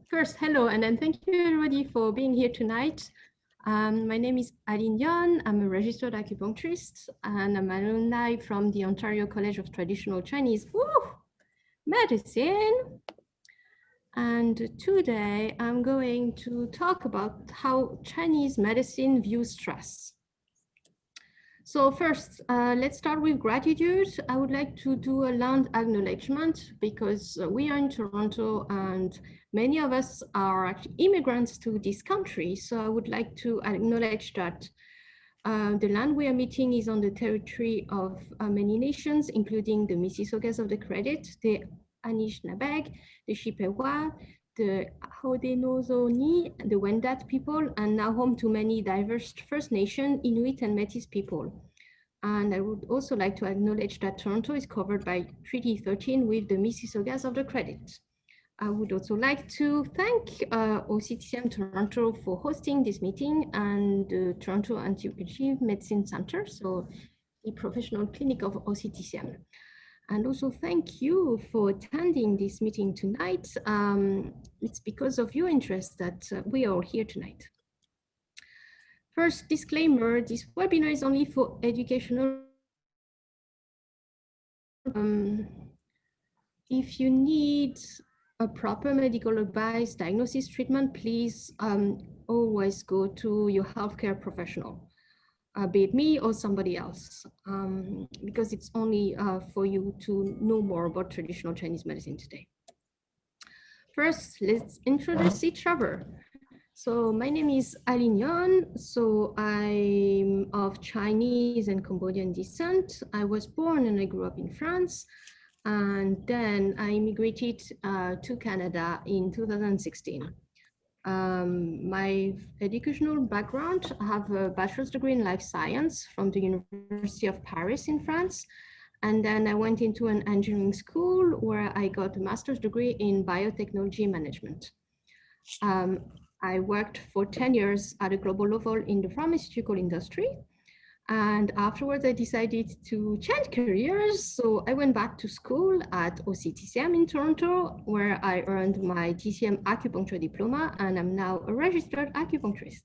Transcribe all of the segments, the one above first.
First, hello, and then thank you everybody for being here tonight. My name is Aline Yon. I'm a registered acupuncturist, and I'm an alumni from the Ontario College of Traditional Chinese Medicine. And today I'm going to talk about how Chinese medicine views stress. So first, let's start with gratitude. I would like to do a land acknowledgement because we are in Toronto and many of us are actually immigrants to this country. So I would like to acknowledge that the land we are meeting is on the territory of many nations, including the Mississaugas of the Credit, the Anishinabeg, the Chippewa, the Haudenosaunee, the Wendat people, and now home to many diverse First Nation, Inuit, and Métis people. And I would also like to acknowledge that Toronto is covered by Treaty 13 with the Mississaugas of the Credit. I would also like to thank OCTCM Toronto for hosting this meeting and the Toronto Anti-Aging Medicine Center, so the professional clinic of OCTCM. And also thank you for attending this meeting tonight. It's because of your interest that we are here tonight. First, disclaimer, this webinar is only for educational. If you need a proper medical advice, diagnosis, treatment, please always go to your healthcare professional. Be it me or somebody else, because it's only for you to know more about traditional Chinese medicine today. First, let's introduce each other. So my name is Aline Yon. So I'm of Chinese and Cambodian descent. I was born and I grew up in France. And then I immigrated to Canada in 2016. My educational background, I have a bachelor's degree in life science from the University of Paris in France. And then I went into an engineering school where I got a master's degree in biotechnology management. I worked for 10 years at a global level in the pharmaceutical industry. And afterwards, I decided to change careers. So I went back to school at OCTCM in Toronto, where I earned my TCM acupuncture diploma, and I'm now a registered acupuncturist.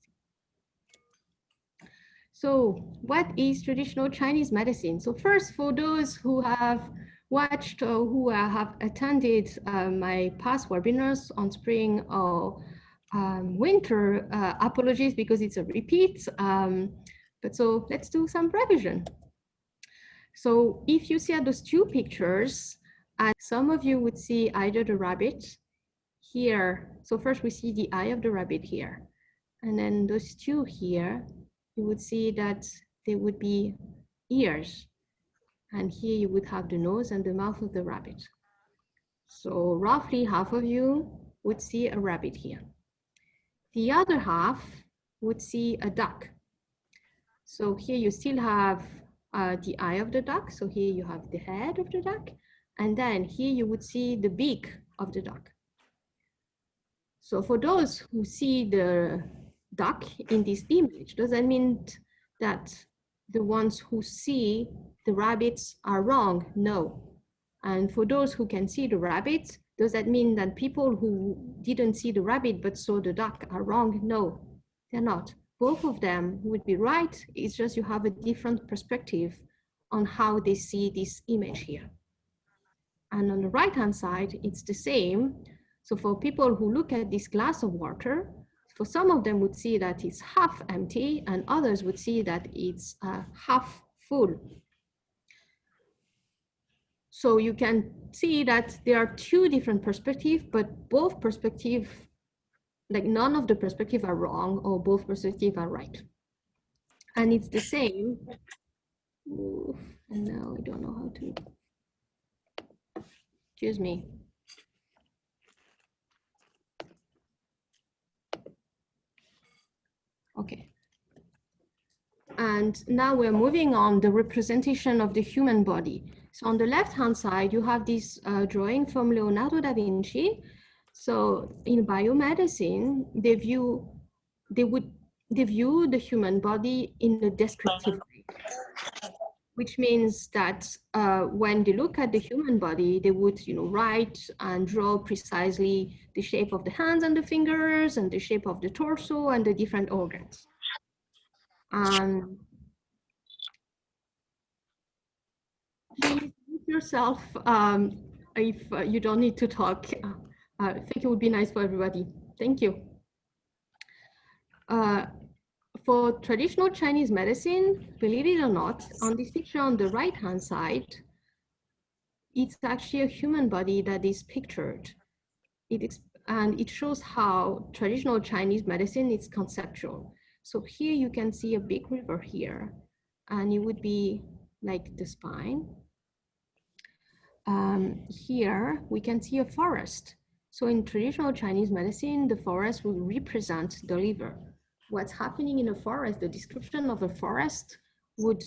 So what is traditional Chinese medicine? So first, for those who have watched or who have attended my past webinars on spring or winter, apologies because it's a repeat. But so let's do some revision. So if you see at those two pictures, some of you would see either the rabbit here. So first we see the eye of the rabbit here. And then those two here, you would see that they would be ears. And here you would have the nose and the mouth of the rabbit. So roughly half of you would see a rabbit here. The other half would see a duck. So here you still have the eye of the duck. So here you have the head of the duck. And then here you would see the beak of the duck. So for those who see the duck in this image, does that mean that the ones who see the rabbits are wrong? No. And for those who can see the rabbits, does that mean that people who didn't see the rabbit but saw the duck are wrong? No, they're not. Both of them would be right. It's just you have a different perspective on how they see this image here. And on the right-hand side, it's the same. So for people who look at this glass of water, for some of them would see that it's half empty and others would see that it's half full. So you can see that there are two different perspectives, but both perspectives, like none of the perspectives are wrong or both perspectives are right. And it's the same. Ooh, and now I don't know how to, excuse me. Okay. And now we're moving on the representation of the human body. So on the left-hand side, you have this drawing from Leonardo da Vinci. So in biomedicine, they view the human body in a descriptive way. which means that when they look at the human body, they would, write and draw precisely the shape of the hands and the fingers and the shape of the torso and the different organs. Please mute yourself if you don't need to talk. I think it would be nice for everybody. Thank you. For traditional Chinese medicine, believe it or not, on this picture on the right-hand side, it's actually a human body that is pictured. And it shows how traditional Chinese medicine is conceptual. So here you can see a big river here, and it would be like the spine. Here we can see a forest. So in traditional Chinese medicine, the forest will represent the liver. What's happening in a forest, the description of a forest would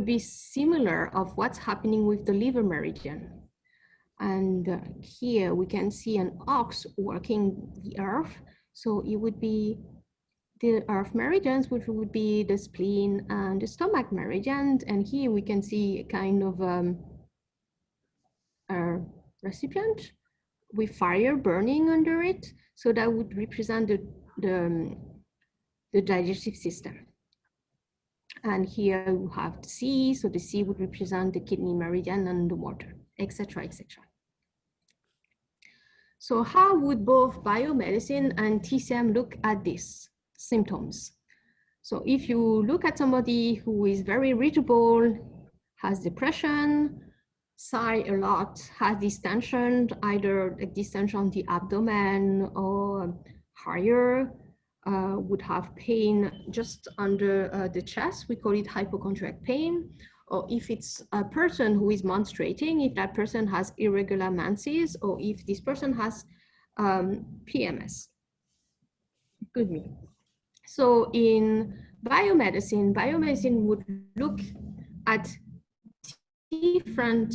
be similar of what's happening with the liver meridian. And here we can see an ox working the earth. So it would be the earth meridians, which would be the spleen and the stomach meridian. And here we can see a kind of a recipient with fire burning under it. So that would represent the digestive system. And here we have the sea. So the sea would represent the kidney meridian and the water, etc., etc. So how would both biomedicine and TCM look at these symptoms? So if you look at somebody who is very irritable, has depression, sigh a lot, has distension, either a distension on the abdomen or higher, would have pain just under the chest, we call it hypochondriac pain. Or if it's a person who is menstruating, if that person has irregular menses, or if this person has PMS. Good me. So in biomedicine would look at different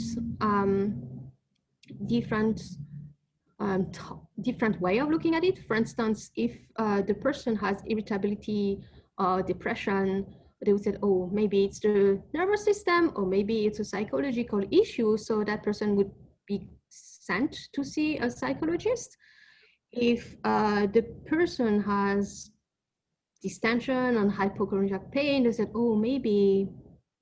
different way of looking at it. For instance, if the person has irritability or depression, they would say, oh, maybe it's the nervous system, or maybe it's a psychological issue. So that person would be sent to see a psychologist. If the person has distension and hypochondriac pain, they said, oh, maybe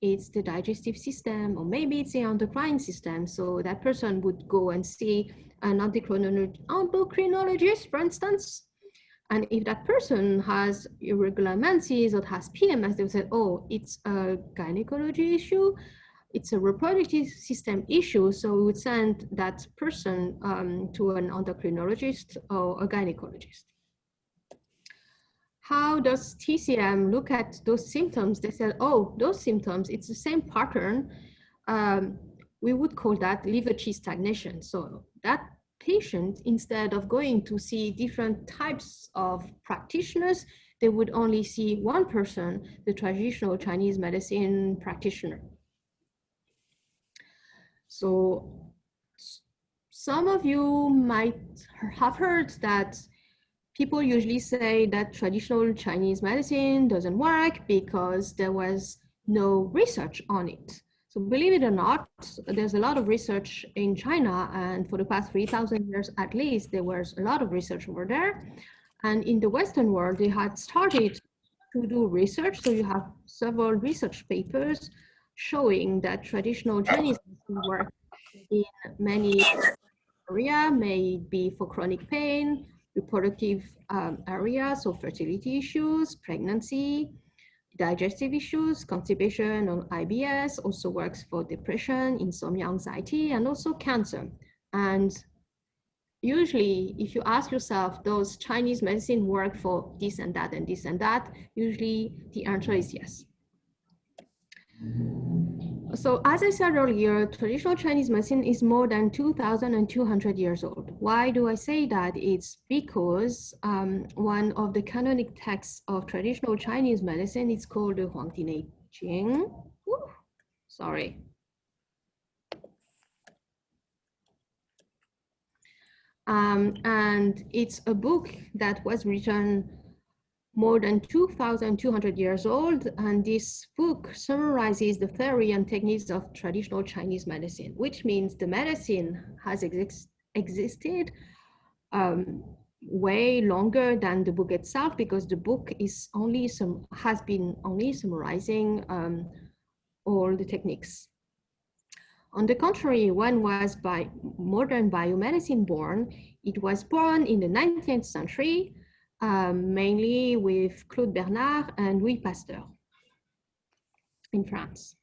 it's the digestive system, or maybe it's the endocrine system. So that person would go and see an endocrinologist, for instance. And if that person has irregular menses or has PMS, they would say, oh, it's a gynecology issue, it's a reproductive system issue. So we would send that person to an endocrinologist or a gynecologist. How does TCM look at those symptoms? They said, oh, those symptoms, it's the same pattern. We would call that liver qi stagnation. So that patient, instead of going to see different types of practitioners, they would only see one person, the traditional Chinese medicine practitioner. So some of you might have heard that people usually say that traditional Chinese medicine doesn't work because there was no research on it. So believe it or not, there's a lot of research in China, and for the past 3,000 years at least, there was a lot of research over there. And in the Western world, they had started to do research. So you have several research papers showing that traditional Chinese medicine works in many areas, may be for chronic pain, reproductive areas, so fertility issues, pregnancy, digestive issues, constipation or IBS, also works for depression, insomnia, anxiety, and also cancer. And usually, if you ask yourself, does Chinese medicine work for this and that and this and that? Usually the answer is yes. So as I said earlier, traditional Chinese medicine is more than 2,200 years old. Why do I say that? It's because one of the canonic texts of traditional Chinese medicine is called the Huangdi Jing. Sorry. And it's a book that was written more than 2,200 years old, and this book summarizes the theory and techniques of traditional Chinese medicine, which means the medicine has existed way longer than the book itself, because the book is has been only summarizing all the techniques. On the contrary, when was by modern biomedicine born? It was born in the 19th century, mainly with Claude Bernard and Louis Pasteur in France.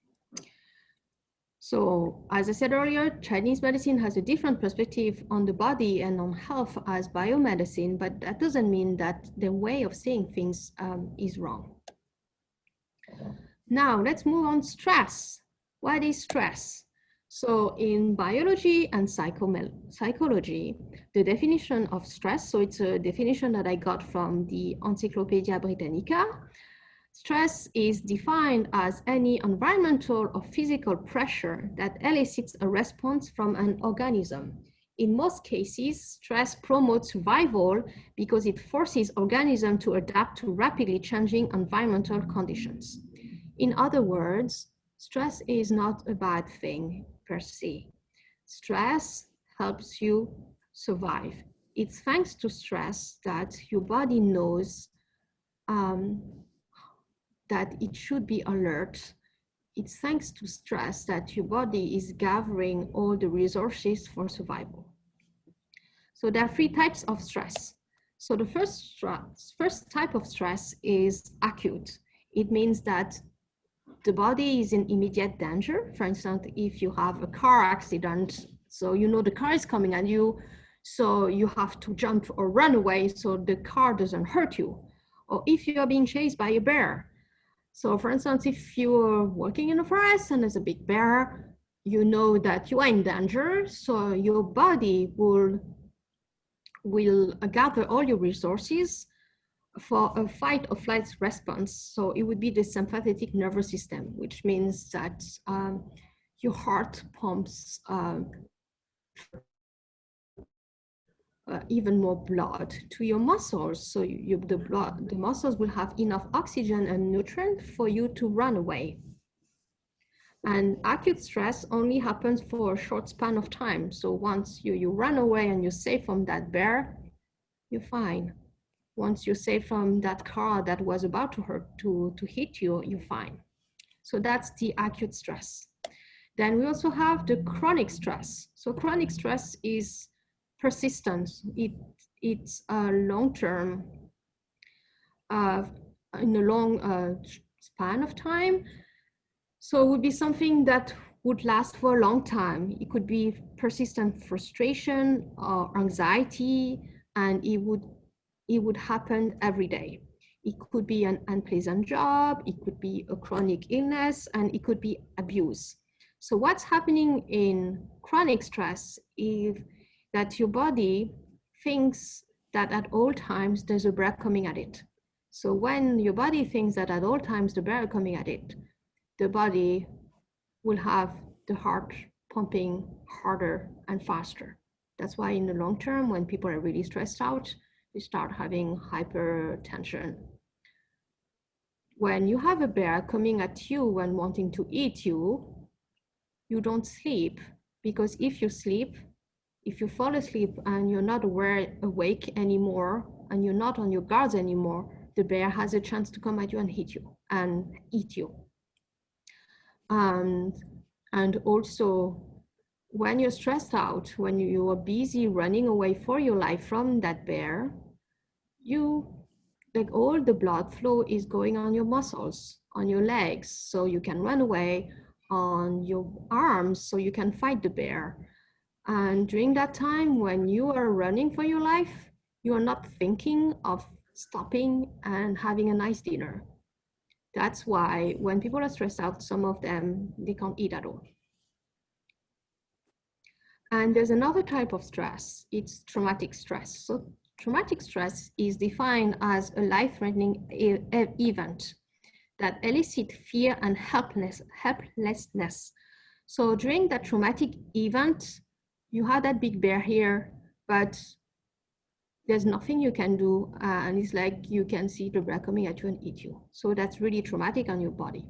So, as I said earlier, Chinese medicine has a different perspective on the body and on health as biomedicine, but that doesn't mean that the way of seeing things is wrong. Now, let's move on to stress. What is stress? So in biology and psychology, the definition of stress, so it's a definition that I got from the Encyclopedia Britannica. Stress is defined as any environmental or physical pressure that elicits a response from an organism. In most cases, stress promotes survival because it forces organisms to adapt to rapidly changing environmental conditions. In other words, stress is not a bad thing per se. Stress helps you survive. It's thanks to stress that your body knows that it should be alert. It's thanks to stress that your body is gathering all the resources for survival. So there are 3 types of stress. So the first type of stress is acute. It means that the body is in immediate danger. For instance, if you have a car accident, so you know the car is coming at you, so you have to jump or run away so the car doesn't hurt you. Or if you are being chased by a bear. So for instance, if you're walking in a forest and there's a big bear, you know that you are in danger, so your body will gather all your resources for a fight or flight response. So it would be the sympathetic nervous system, which means that your heart pumps even more blood to your muscles. So the muscles will have enough oxygen and nutrient for you to run away. And acute stress only happens for a short span of time. So once you run away and you're safe from that bear, you're fine. Once you're safe from that car that was about to hit you, you're fine. So that's the acute stress. Then we also have the chronic stress. So chronic stress is persistent. It's a long-term, in a long span of time. So it would be something that would last for a long time. It could be persistent frustration or anxiety, and it would happen every day. It could be an unpleasant job, it could be a chronic illness, and it could be abuse. So what's happening in chronic stress is that your body thinks that at all times there's a bear coming at it. So when your body thinks that at all times the bear is coming at it, the body will have the heart pumping harder and faster. That's why in the long term, when people are really stressed out, they start having hypertension. When you have a bear coming at you and wanting to eat you, you don't sleep, because if you sleep, if you fall asleep and you're not awake anymore, and you're not on your guards anymore, the bear has a chance to come at you and hit you and eat you. And also, when you're stressed out, when you are busy running away for your life from that bear, like all the blood flow is going on your muscles, on your legs, so you can run away, on your arms, so you can fight the bear. And during that time, when you are running for your life, you are not thinking of stopping and having a nice dinner. That's why when people are stressed out, some of them, they can't eat at all. And there's another type of stress, it's traumatic stress. So traumatic stress is defined as a life-threatening event that elicits fear and helplessness. So during that traumatic event, you had that big bear here, but there's nothing you can do, and it's like you can see the bear coming at you and eat you. So that's really traumatic on your body.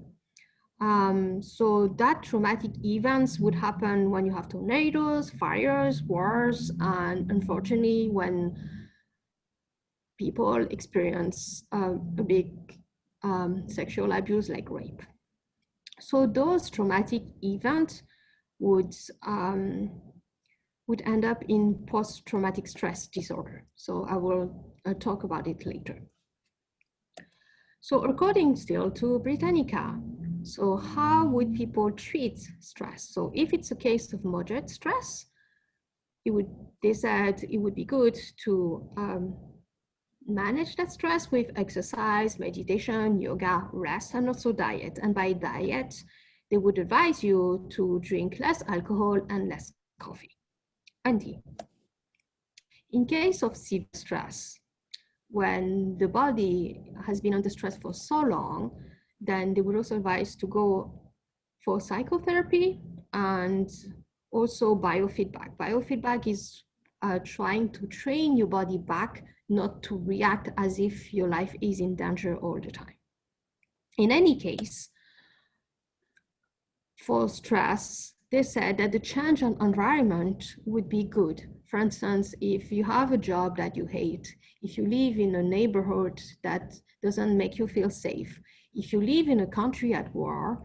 So that traumatic events would happen when you have tornadoes, fires, wars, and unfortunately when people experience a big sexual abuse like rape. So those traumatic events would end up in post-traumatic stress disorder. So I will talk about it later. So according still to Britannica, so how would people treat stress? So if it's a case of moderate stress, they said it would be good to manage that stress with exercise, meditation, yoga, rest, and also diet. And by diet, they would advise you to drink less alcohol and less coffee and tea. In case of severe stress, when the body has been under stress for so long, then they would also advise to go for psychotherapy and also biofeedback. Biofeedback is trying to train your body back not to react as if your life is in danger all the time. In any case, for stress, they said that the change in environment would be good. For instance, if you have a job that you hate, if you live in a neighborhood that doesn't make you feel safe, if you live in a country at war,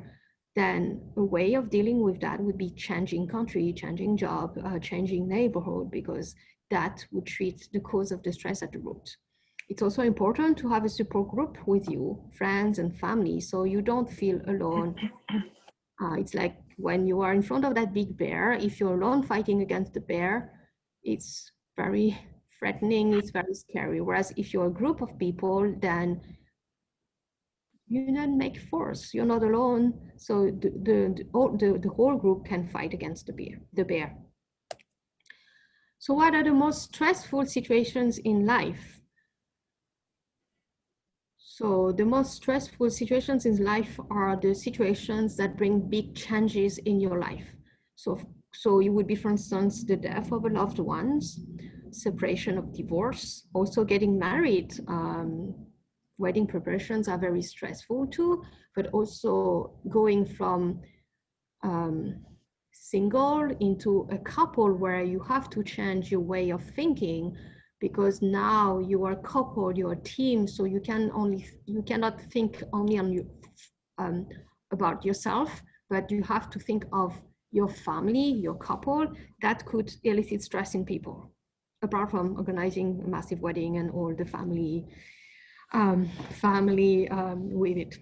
then a way of dealing with that would be changing country, changing job, changing neighborhood, because that would treat the cause of the stress at the root. It's also important to have a support group with you, friends and family, so you don't feel alone. It's like when you are in front of that big bear, if you're alone fighting against the bear, it's very threatening, it's very scary. Whereas if you're a group of people, then you don't make force, you're not alone. So the whole group can fight against the bear. So what are the most stressful situations in life? So the most stressful situations in life are the situations that bring big changes in your life. So it would be, for instance, the death of a loved ones, separation of divorce, also getting married. Wedding preparations are very stressful too, but also going from single into a couple where you have to change your way of thinking, because now you are a couple, you're a team, so you cannot think only on you about yourself, but you have to think of your family, your couple. That could elicit stress in people, apart from organizing a massive wedding and all the family with it.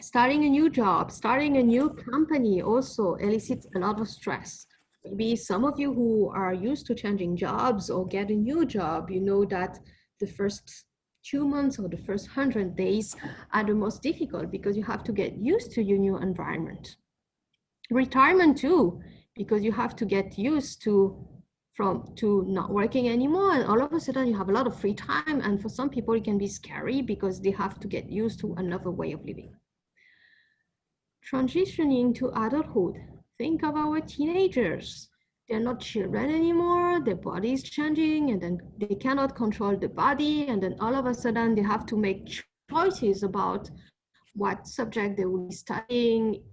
Starting a new job, starting a new company also elicits a lot of stress. Maybe some of you who are used to changing jobs or get a new job, you know that the first 2 months or the first 100 days are the most difficult because you have to get used to your new environment. Retirement too, because you have to get used to not working anymore, and all of a sudden you have a lot of free time, and for some people it can be scary because they have to get used to another way of living. Transitioning to adulthood. Think of our teenagers. They're not children anymore, their body is changing, and then they cannot control the body, and then all of a sudden they have to make choices about what subject they will be studying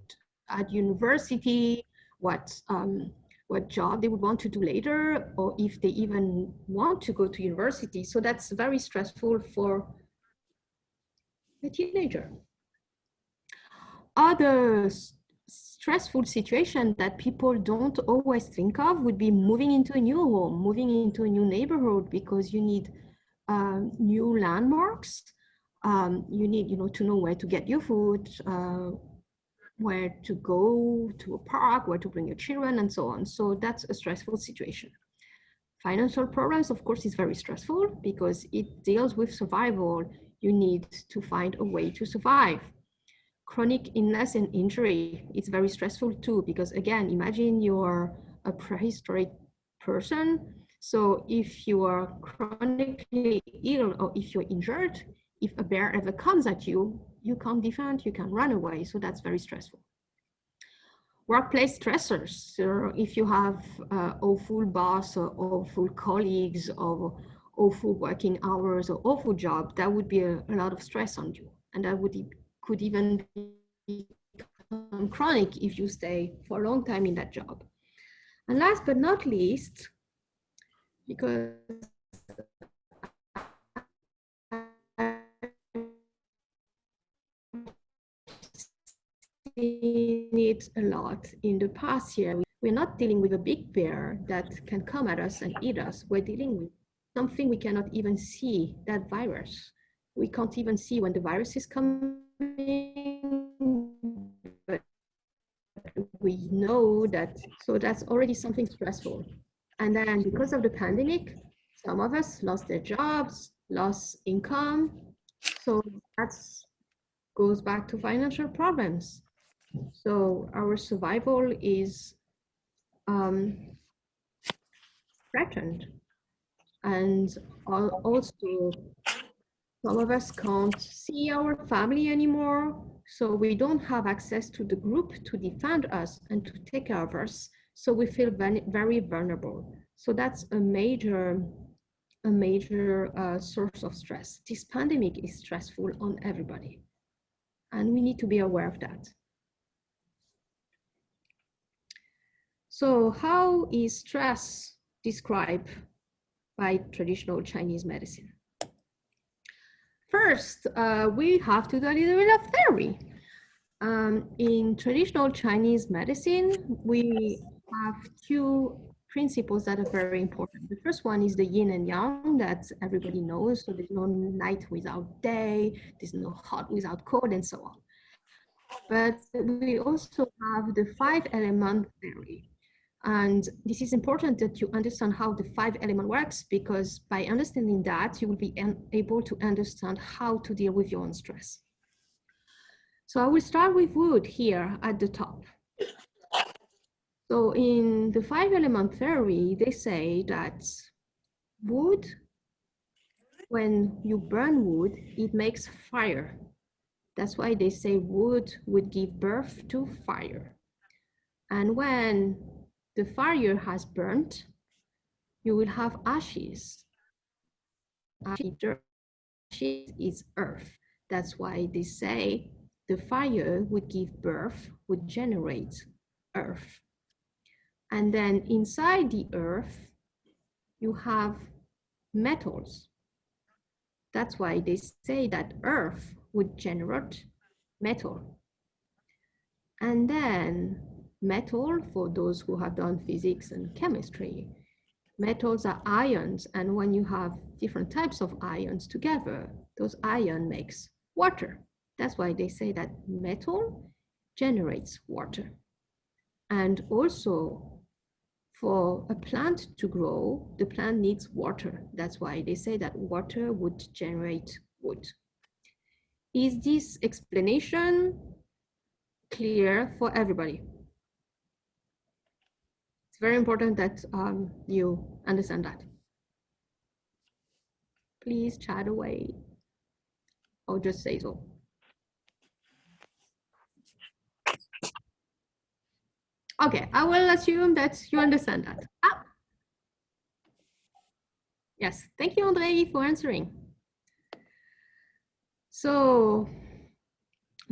at university, what job they would want to do later, or if they even want to go to university. So that's very stressful for the teenager. Other stressful situation that people don't always think of would be moving into a new home, moving into a new neighborhood, because you need new landmarks. You need, to know where to get your food, where to go to a park, where to bring your children, and so on. So that's a stressful situation. Financial problems, of course, is very stressful because it deals with survival. You need to find a way to survive. Chronic illness and injury, it's very stressful too, because again, imagine you're a prehistoric person. So if you are chronically ill or if you're injured, if a bear ever comes at you, you can't defend, you can run away. So that's very stressful. Workplace stressors. So if you have awful boss or awful colleagues or awful working hours or awful job, that would be a lot of stress on you. And that could even become chronic if you stay for a long time in that job. And last but not least, because seen it a lot in the past year. We're not dealing with a big bear that can come at us and eat us. We're dealing with something we cannot even see, that virus. We can't even see when the virus is coming, but we know that, so that's already something stressful. And then because of the pandemic, some of us lost their jobs, lost income. So that goes back to financial problems. So our survival is threatened. And also, some of us can't see our family anymore. So we don't have access to the group to defend us and to take care of us. So we feel very vulnerable. So that's a major source of stress. This pandemic is stressful on everybody. And we need to be aware of that. So how is stress described by traditional Chinese medicine? First, we have to do a little bit of theory. In traditional Chinese medicine, we have two principles that are very important. The first one is the yin and yang that everybody knows. So there's no night without day, there's no hot without cold, and so on. But we also have the 5-element theory. And this is important that you understand how the 5-element works, because by understanding that, you will be able to understand how to deal with your own stress. So I will start with wood here at the top. So in the 5-element theory, they say that wood, when you burn wood, it makes fire. That's why they say wood would give birth to fire. And when the fire has burnt, you will have ashes. Ashes is earth. That's why they say the fire would give birth, would generate earth. And then inside the earth, you have metals. That's why they say that earth would generate metal. And then metal, for those who have done physics and chemistry, metals are ions, and when you have different types of ions together, those ions makes water. That's why they say that metal generates water. And also, for a plant to grow, the plant needs water. That's why they say that water would generate wood. Is this explanation clear for everybody? It's very important that you understand that. Please chat away or just say so. Okay, I will assume that you understand that. Ah. Yes, thank you, Andrei, for answering. So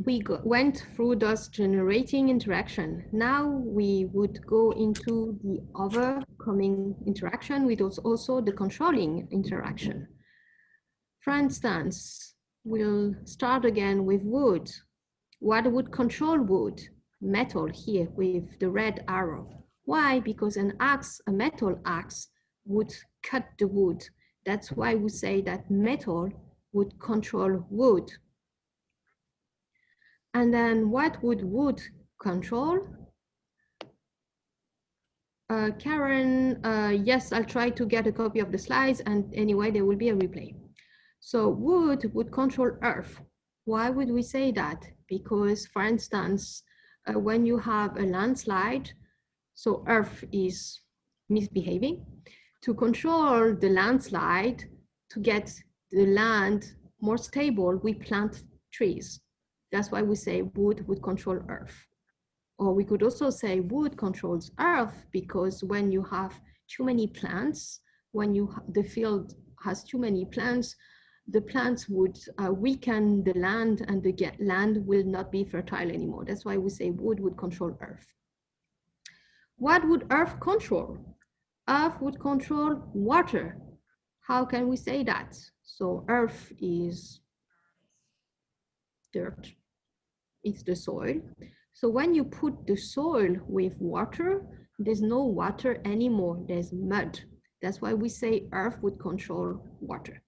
we went through those generating interaction. Now we would go into the overcoming interaction with also the controlling interaction. For instance, we'll start again with wood. What would control wood? Metal here with the red arrow. Why? Because an axe, a metal axe, would cut the wood. That's why we say that metal would control wood. And then what would wood control? Karen, yes, I'll try to get a copy of the slides, and anyway, there will be a replay. So wood would control earth. Why would we say that? Because, for instance, when you have a landslide, so earth is misbehaving. To control the landslide, to get the land more stable, we plant trees. That's why we say wood would control earth. Or we could also say wood controls earth, because when you have too many plants, when the field has too many plants, the plants would weaken the land, and the land will not be fertile anymore. That's why we say wood would control earth. What would earth control? Earth would control water. How can we say that? So earth is dirt, it's the soil. So when you put the soil with water, there's no water anymore, there's mud. That's why we say earth would control water.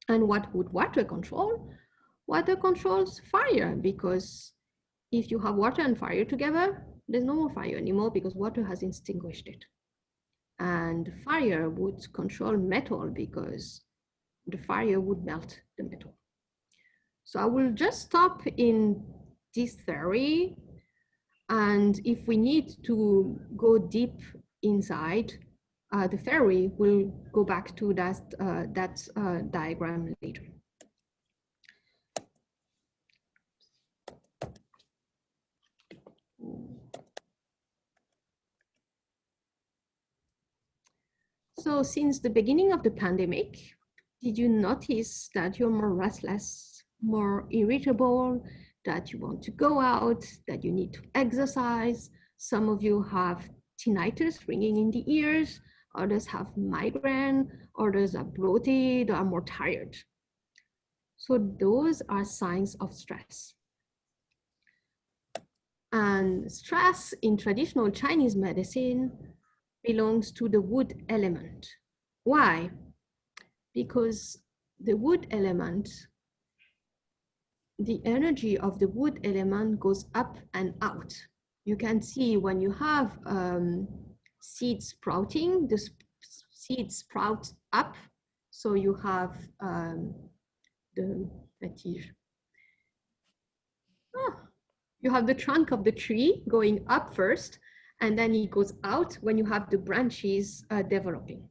And what would water control? Water controls fire, because if you have water and fire together, there's no more fire anymore because water has extinguished it. And fire would control metal because the fire would melt the metal. So I will just stop in this theory. And if we need to go deep inside the theory, we'll go back to that diagram later. So since the beginning of the pandemic, did you notice that you're more restless, more irritable, that you want to go out, that you need to exercise? Some of you have tinnitus ringing in the ears, others have migraine, others are bloated, or are more tired. So those are signs of stress. And stress in traditional Chinese medicine belongs to the wood element. Why? Because the wood element, the energy of the wood element goes up and out. You can see when you have seeds sprouting, the seeds sprout up. So you have you have the trunk of the tree going up first, and then it goes out when you have the branches developing.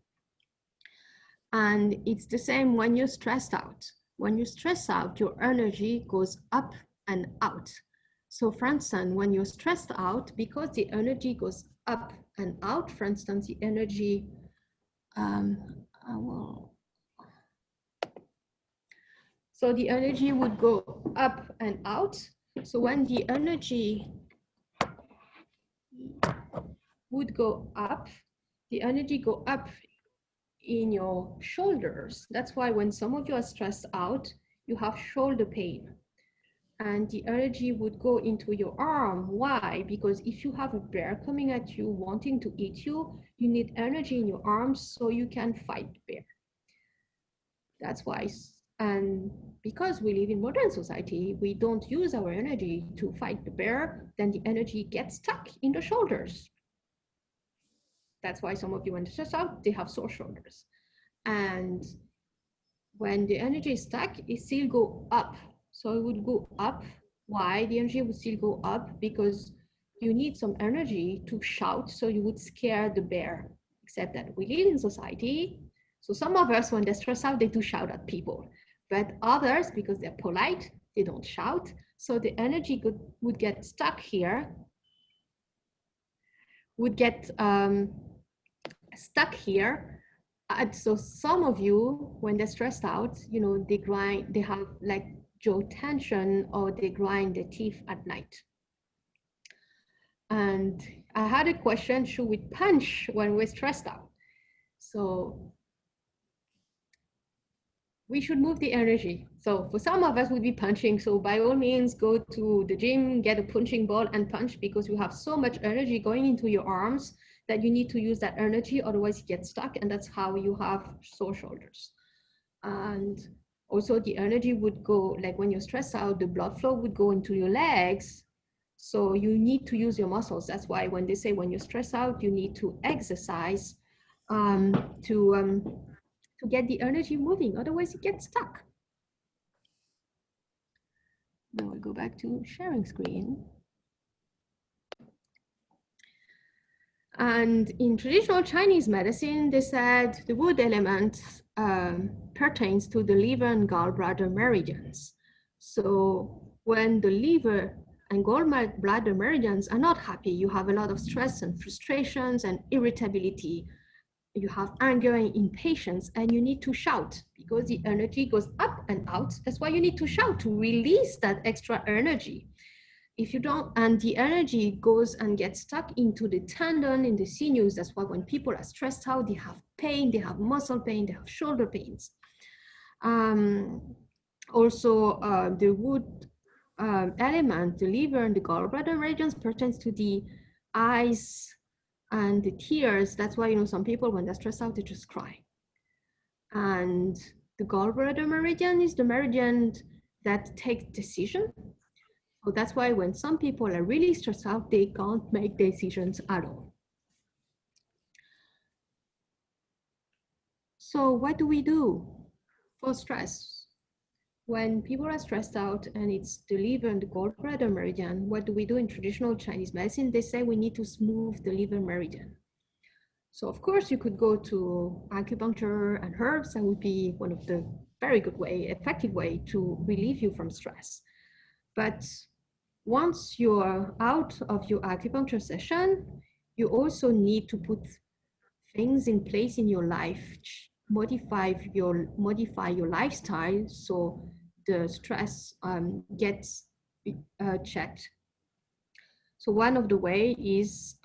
And it's the same when you're stressed out. When you stress out, your energy goes up and out. So for instance, when you're stressed out, because the energy goes up and out, for instance, the energy, so the energy would go up and out. So when the energy would go up, the energy go up in your shoulders. That's why when some of you are stressed out, you have shoulder pain. And the energy would go into your arm. Why? Because if you have a bear coming at you, wanting to eat you, you need energy in your arms so you can fight the bear. That's why. And because we live in modern society, we don't use our energy to fight the bear, then the energy gets stuck in the shoulders. That's why some of you, when they're stressed out, they have sore shoulders. And when the energy is stuck, it still go up. So it would go up. Why? The energy would still go up because you need some energy to shout, so you would scare the bear. Except that we live in society. So some of us, when they're stressed out, they do shout at people. But others, because they're polite, they don't shout. So the energy would get stuck here, would get stuck here. So some of you, when they're stressed out, you know, they have like jaw tension, or they grind their teeth at night. And I had a question, should we punch when we're stressed out? So we should move the energy. So for some of us would be punching. So by all means, go to the gym, get a punching ball and punch, because you have so much energy going into your arms that you need to use that energy, otherwise you get stuck, and that's how you have sore shoulders. And also the energy would go, like when you're stressed out, the blood flow would go into your legs. So you need to use your muscles. That's why when they say when you're stressed out, you need to exercise to get the energy moving, otherwise it gets stuck. Now I'll go back to sharing screen. And in traditional Chinese medicine, they said the wood element pertains to the liver and gallbladder meridians. So when the liver and gallbladder meridians are not happy, you have a lot of stress and frustrations and irritability. you have anger and impatience, and you need to shout because the energy goes up and out. That's why you need to shout to release that extra energy. If you don't, and the energy goes and gets stuck into the tendon, in the sinews. That's why when people are stressed out, they have pain, they have muscle pain, they have shoulder pains. Also, the wood element, the liver and the gallbladder regions, pertains to the eyes and the tears. That's why, you know, some people, when they're stressed out, they just cry. And the gallbladder meridian is the meridian that takes decision. So that's why when some people are really stressed out, they can't make decisions at all. So what do we do for stress? When people are stressed out and it's the liver and the gallbladder meridian, what do we do in traditional Chinese medicine? They say we need to smooth the liver meridian. So of course you could go to acupuncture and herbs. That would be one of the very good way, effective way to relieve you from stress. But once you're out of your acupuncture session, you also need to put things in place in your life, modify your lifestyle so the stress gets checked. So one of the way is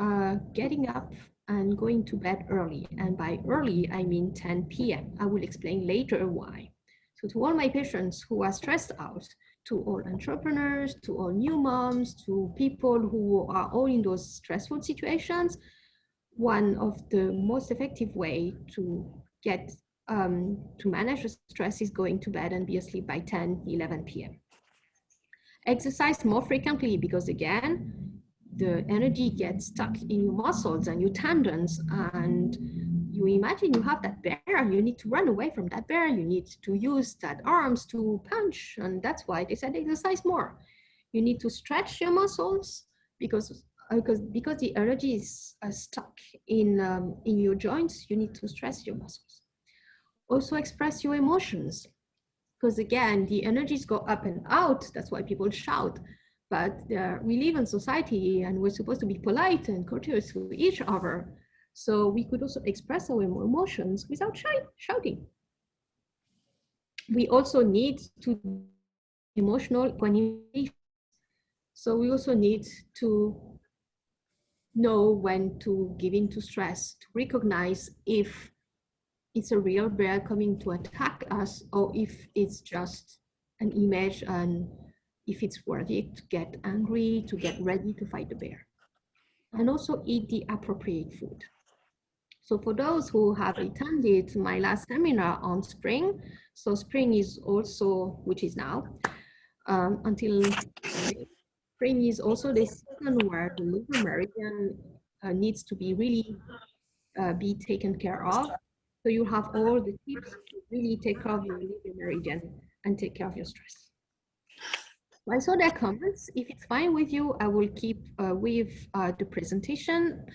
getting up and going to bed early. And by early, I mean 10 p.m. I will explain later why. So to all my patients who are stressed out, to all entrepreneurs, to all new moms, to people who are all in those stressful situations, one of the most effective way to get to manage the stress is going to bed and be asleep by 10, 11 p.m. Exercise more frequently because again, the energy gets stuck in your muscles and your tendons, and you imagine you have that bear and you need to run away from that bear. You need to use that arms to punch, and that's why they said exercise more. You need to stretch your muscles because the energy is stuck in your joints. You need to stress your muscles. Also express your emotions, because again, the energies go up and out. That's why people shout. But we live in society and we're supposed to be polite and courteous to each other. So we could also express our emotions without shouting. We also need to emotional equanimity. So we also need to know when to give in to stress, to recognize if it's a real bear coming to attack us or if it's just an image and if it's worthy to get angry, to get ready to fight the bear. And also eat the appropriate food. So for those who have attended my last seminar on spring, so spring is also, which is now, until spring is also the season where the liver meridian needs to be really be taken care of. So you have all the tips to really take care of your liver meridian and take care of your stress. I saw their comments. If it's fine with you, I will keep with the presentation.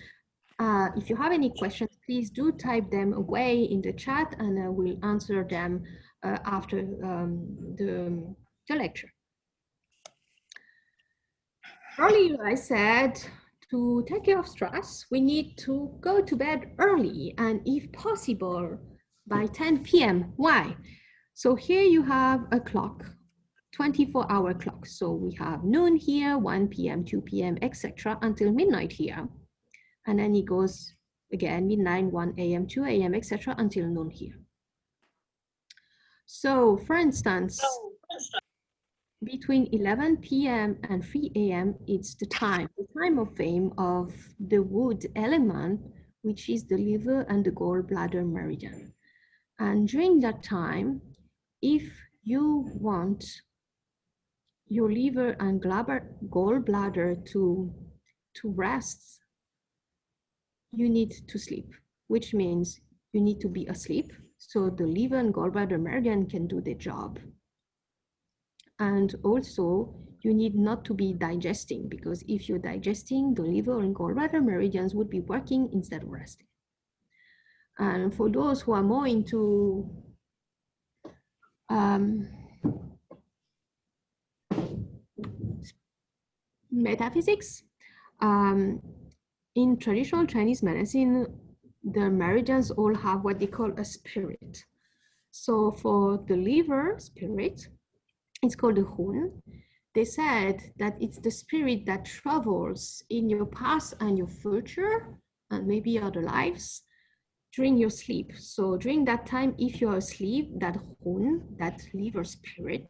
If you have any questions, please do type them away in the chat and I will answer them after the lecture. Earlier, I said to take care of stress, we need to go to bed early and if possible by 10 p.m. Why? So here you have a clock, 24-hour clock. So we have noon here, 1 p.m., 2 p.m., etc. until midnight here. And then it goes again, midnight, 1 a.m., 2 a.m., etc. until noon here. So for instance, between 11 p.m. and 3 a.m., it's the time of fame of the wood element, which is the liver and the gallbladder meridian. And during that time, if you want your liver and gallbladder to rest, you need to sleep, which means you need to be asleep so the liver and gallbladder meridian can do their job. And also, you need not to be digesting, because if you're digesting, the liver and gallbladder meridians would be working instead of resting. And for those who are more into metaphysics, in traditional Chinese medicine, the meridians all have what they call a spirit. So for the liver spirit, it's called the Hun. They said that it's the spirit that travels in your past and your future and maybe other lives during your sleep. So during that time, if you're asleep, that Hun, that liver spirit,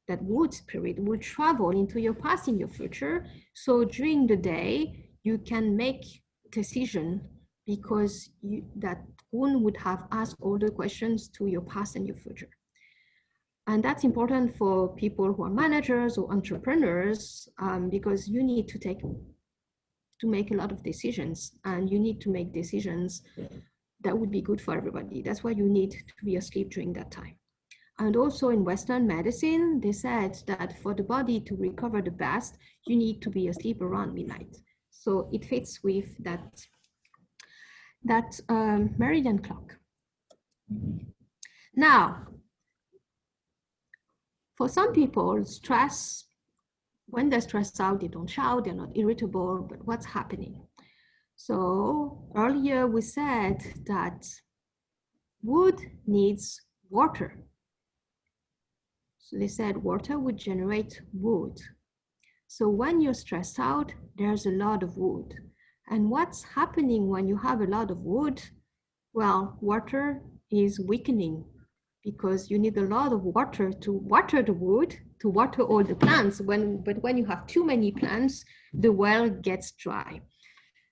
that wood spirit will travel into your past and your future. So during the day, you can make decision because that Hun would have asked all the questions to your past and your future. And that's important for people who are managers or entrepreneurs because you need to make a lot of decisions, and you need to make decisions that would be good for everybody. That's why you need to be asleep during that time. And also in Western medicine, they said that for the body to recover the best, you need to be asleep around midnight. So it fits with that meridian clock. Now, for some people, stress, when they're stressed out, they don't shout, they're not irritable, but what's happening? So earlier we said that wood needs water. So they said water would generate wood. So when you're stressed out, there's a lot of wood. And what's happening when you have a lot of wood? Well, water is weakening because you need a lot of water to water the wood, to water all the plants. But when you have too many plants, the well gets dry.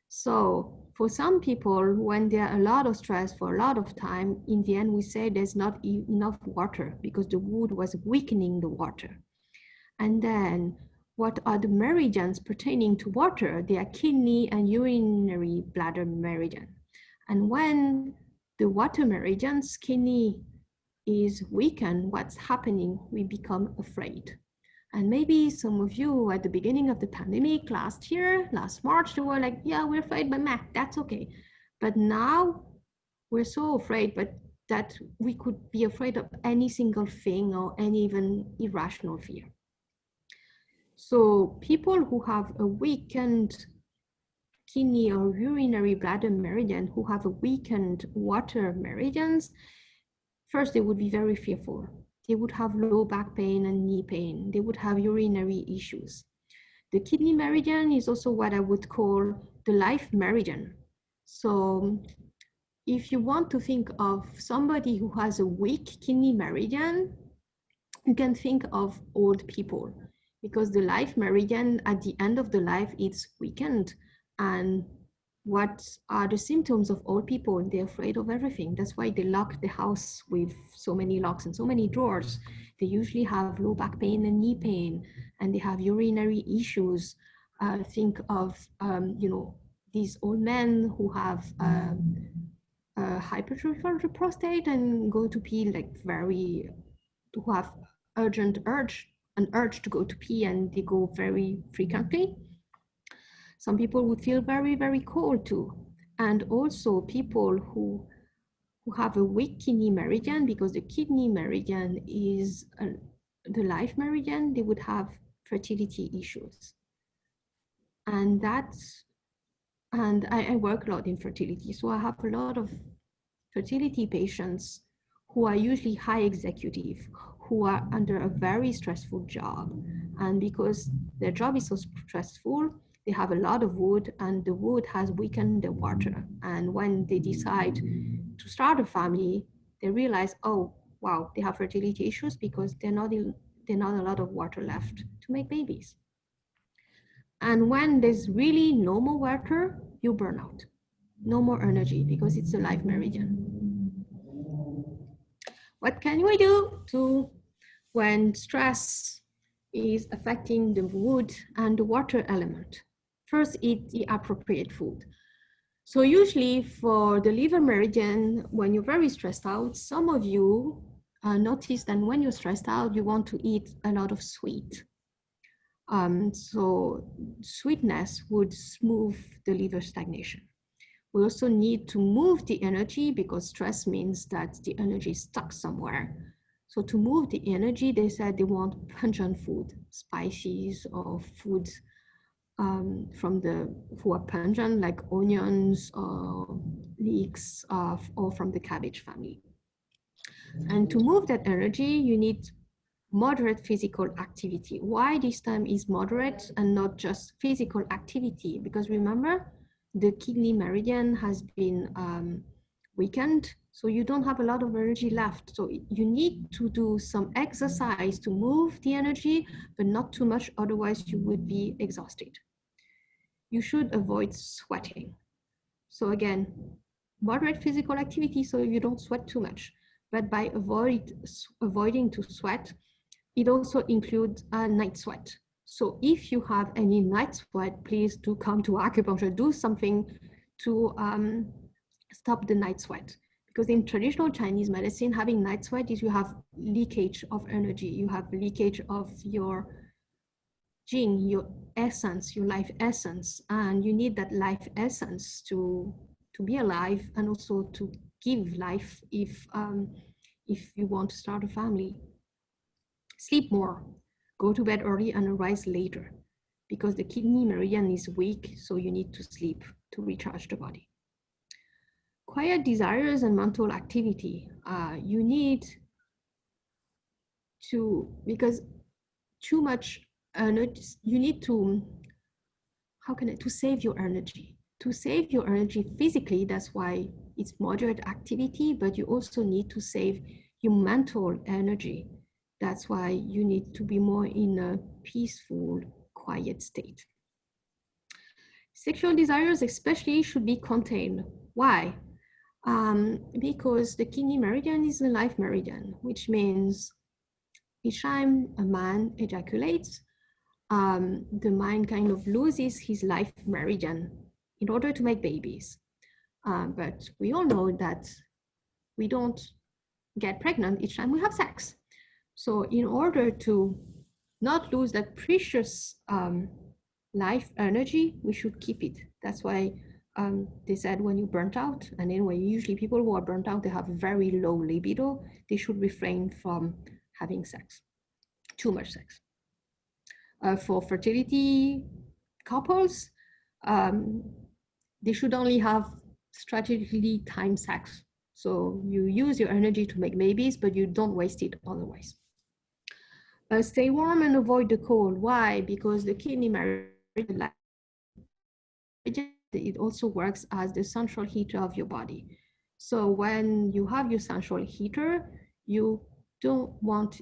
So for some people, when there are a lot of stress for a lot of time, in the end, we say there's not enough water because the wood was weakening the water. And then what are the meridians pertaining to water? They are kidney and urinary bladder meridian. And when the water meridians, kidney is weakened, what's happening? We become afraid. And maybe some of you at the beginning of the pandemic last year, last March, they were like, yeah, we're afraid, but meh, that's okay. But now we're so afraid, but that we could be afraid of any single thing or any even irrational fear. So people who have a weakened kidney or urinary bladder meridian, who have a weakened water meridians, first they would be very fearful. They would have low back pain and knee pain. They would have urinary issues. The kidney meridian is also what I would call the life meridian. So if you want to think of somebody who has a weak kidney meridian, you can think of old people because the life meridian at the end of the life is weakened. And what are the symptoms of old people? They're afraid of everything. That's why they lock the house with so many locks and so many drawers. They usually have low back pain and knee pain, and they have urinary issues. Think of, these old men who have hypertrophy of the prostate and go to pee who have an urge to go to pee, and they go very frequently. Some people would feel very, very cold too. And also people who have a weak kidney meridian, because the kidney meridian is the life meridian, they would have fertility issues. And I work a lot in fertility. So I have a lot of fertility patients who are usually high executive, who are under a very stressful job. And because their job is so stressful, they have a lot of wood, and the wood has weakened the water. And when they decide to start a family, they realize, oh, wow, they have fertility issues because there's not a lot of water left to make babies. And when there's really no more water, you burn out. No more energy because it's a life meridian. What can we do when stress is affecting the wood and the water element? First, eat the appropriate food. So usually for the liver meridian, when you're very stressed out, some of you notice that when you're stressed out, you want to eat a lot of sweet. So sweetness would smooth the liver stagnation. We also need to move the energy because stress means that the energy is stuck somewhere. So to move the energy, they said they want pungent food, spices or food who are pungent, like onions or leeks or from the cabbage family. And to move that energy, you need moderate physical activity. Why this time is moderate and not just physical activity? Because remember, the kidney meridian has been weakened, so you don't have a lot of energy left. So you need to do some exercise to move the energy, but not too much, otherwise you would be exhausted. You should avoid sweating. So again, moderate physical activity so you don't sweat too much. But by avoiding to sweat, it also includes a night sweat. So if you have any night sweat, please do come to acupuncture, do something to stop the night sweat. Because in traditional Chinese medicine, having night sweat is you have leakage of energy, you have leakage of your Jing, your essence, your life essence, and you need that life essence to be alive and also to give life if you want to start a family. Sleep more, go to bed early and arise later, because the kidney meridian is weak, so you need to sleep to recharge the body. Quiet desires and mental activity. You need to, because too much energy, you need to, to save your energy. To save your energy physically, that's why it's moderate activity, but you also need to save your mental energy. That's why you need to be more in a peaceful, quiet state. Sexual desires especially should be contained. Why? Because the kidney meridian is a life meridian, which means each time a man ejaculates, the man kind of loses his life meridian in order to make babies. But we all know that we don't get pregnant each time we have sex. So in order to not lose that precious life energy, we should keep it. That's why they said when you burnt out, and anyway, usually people who are burnt out, they have very low libido, they should refrain from having sex, too much sex. For fertility couples, they should only have strategically timed sex. So you use your energy to make babies, but you don't waste it otherwise. Stay warm and avoid the cold. Why? Because the kidney meridian, it also works as the central heater of your body. So when you have your central heater, you don't want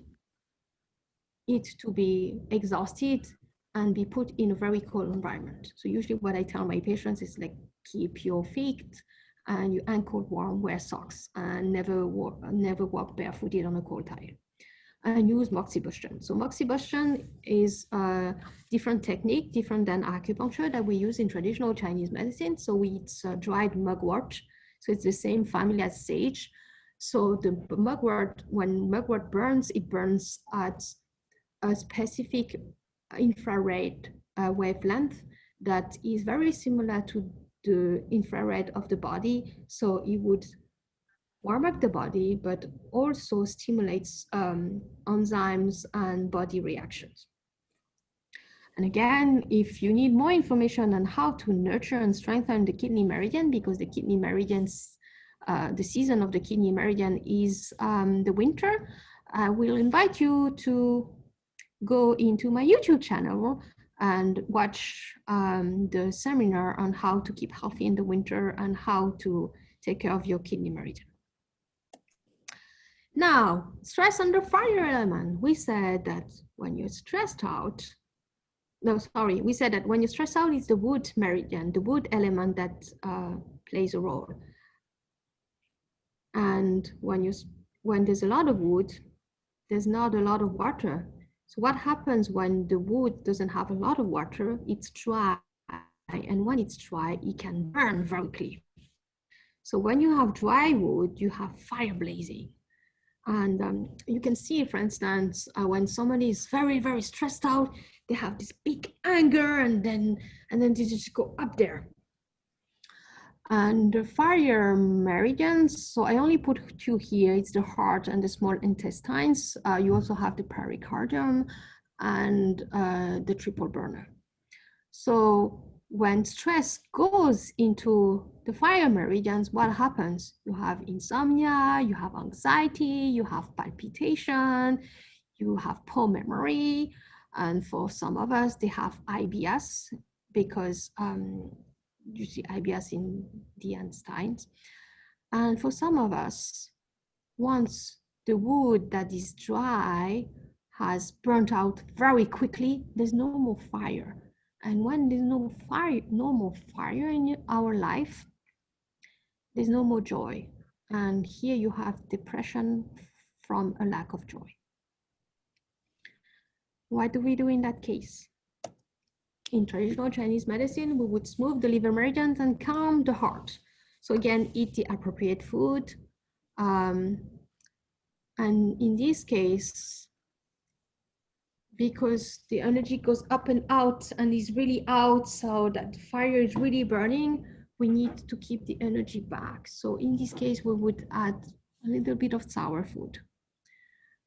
it to be exhausted and be put in a very cold environment. So usually what I tell my patients is like, keep your feet and your ankle warm, wear socks, and never walk barefooted on a cold tile. And use Moxibustion. So Moxibustion is a different technique, different than acupuncture that we use in traditional Chinese medicine. So it's dried mugwort. So it's the same family as sage. So the mugwort, when mugwort burns, it burns at a specific infrared wavelength that is very similar to the infrared of the body. So it would warm up the body, but also stimulates enzymes and body reactions. And again, if you need more information on how to nurture and strengthen the kidney meridian, because the kidney meridians, the season of the kidney meridian is the winter, I will invite you to go into my YouTube channel and watch the seminar on how to keep healthy in the winter and how to take care of your kidney meridian. Now, stress under fire element. We said that when you're stressed out, we said that when you're stressed out, it's the wood meridian, the wood element that plays a role. And when there's a lot of wood, there's not a lot of water. So what happens when the wood doesn't have a lot of water? It's dry, and when it's dry, it can burn very quickly. So when you have dry wood, you have fire blazing. And you can see, for instance, when somebody is very, very stressed out, they have this big anger, and then they just go up there. And the fire meridians, so I only put two here. It's the heart and the small intestines. You also have the pericardium and the triple burner. So when stress goes into the fire meridians, what happens? You have insomnia, you have anxiety, you have palpitation, you have poor memory. And for some of us, they have IBS because you see IBS in the intestines. And for some of us, once the wood that is dry has burnt out very quickly, there's no more fire. And when there's no more fire in our life, there's no more joy. And here you have depression from a lack of joy. What do we do in that case? In traditional Chinese medicine, we would smooth the liver meridians and calm the heart. So again, eat the appropriate food. And in this case, because the energy goes up and out and is really out, so that fire is really burning, we need to keep the energy back. So in this case, we would add a little bit of sour food.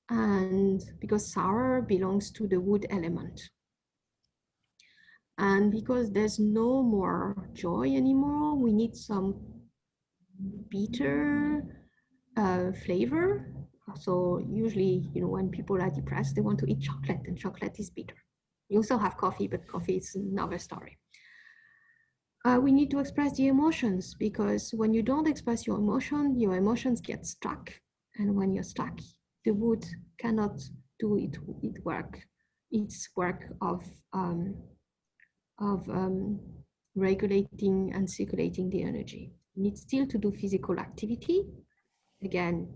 And because sour belongs to the wood element. And because there's no more joy anymore, we need some bitter flavor. So usually, when people are depressed, they want to eat chocolate, and chocolate is bitter. You also have coffee, but coffee is another story. We need to express the emotions, because when you don't express your emotions get stuck. And when you're stuck, the wood cannot do its work of regulating and circulating the energy. It needs still to do physical activity, again,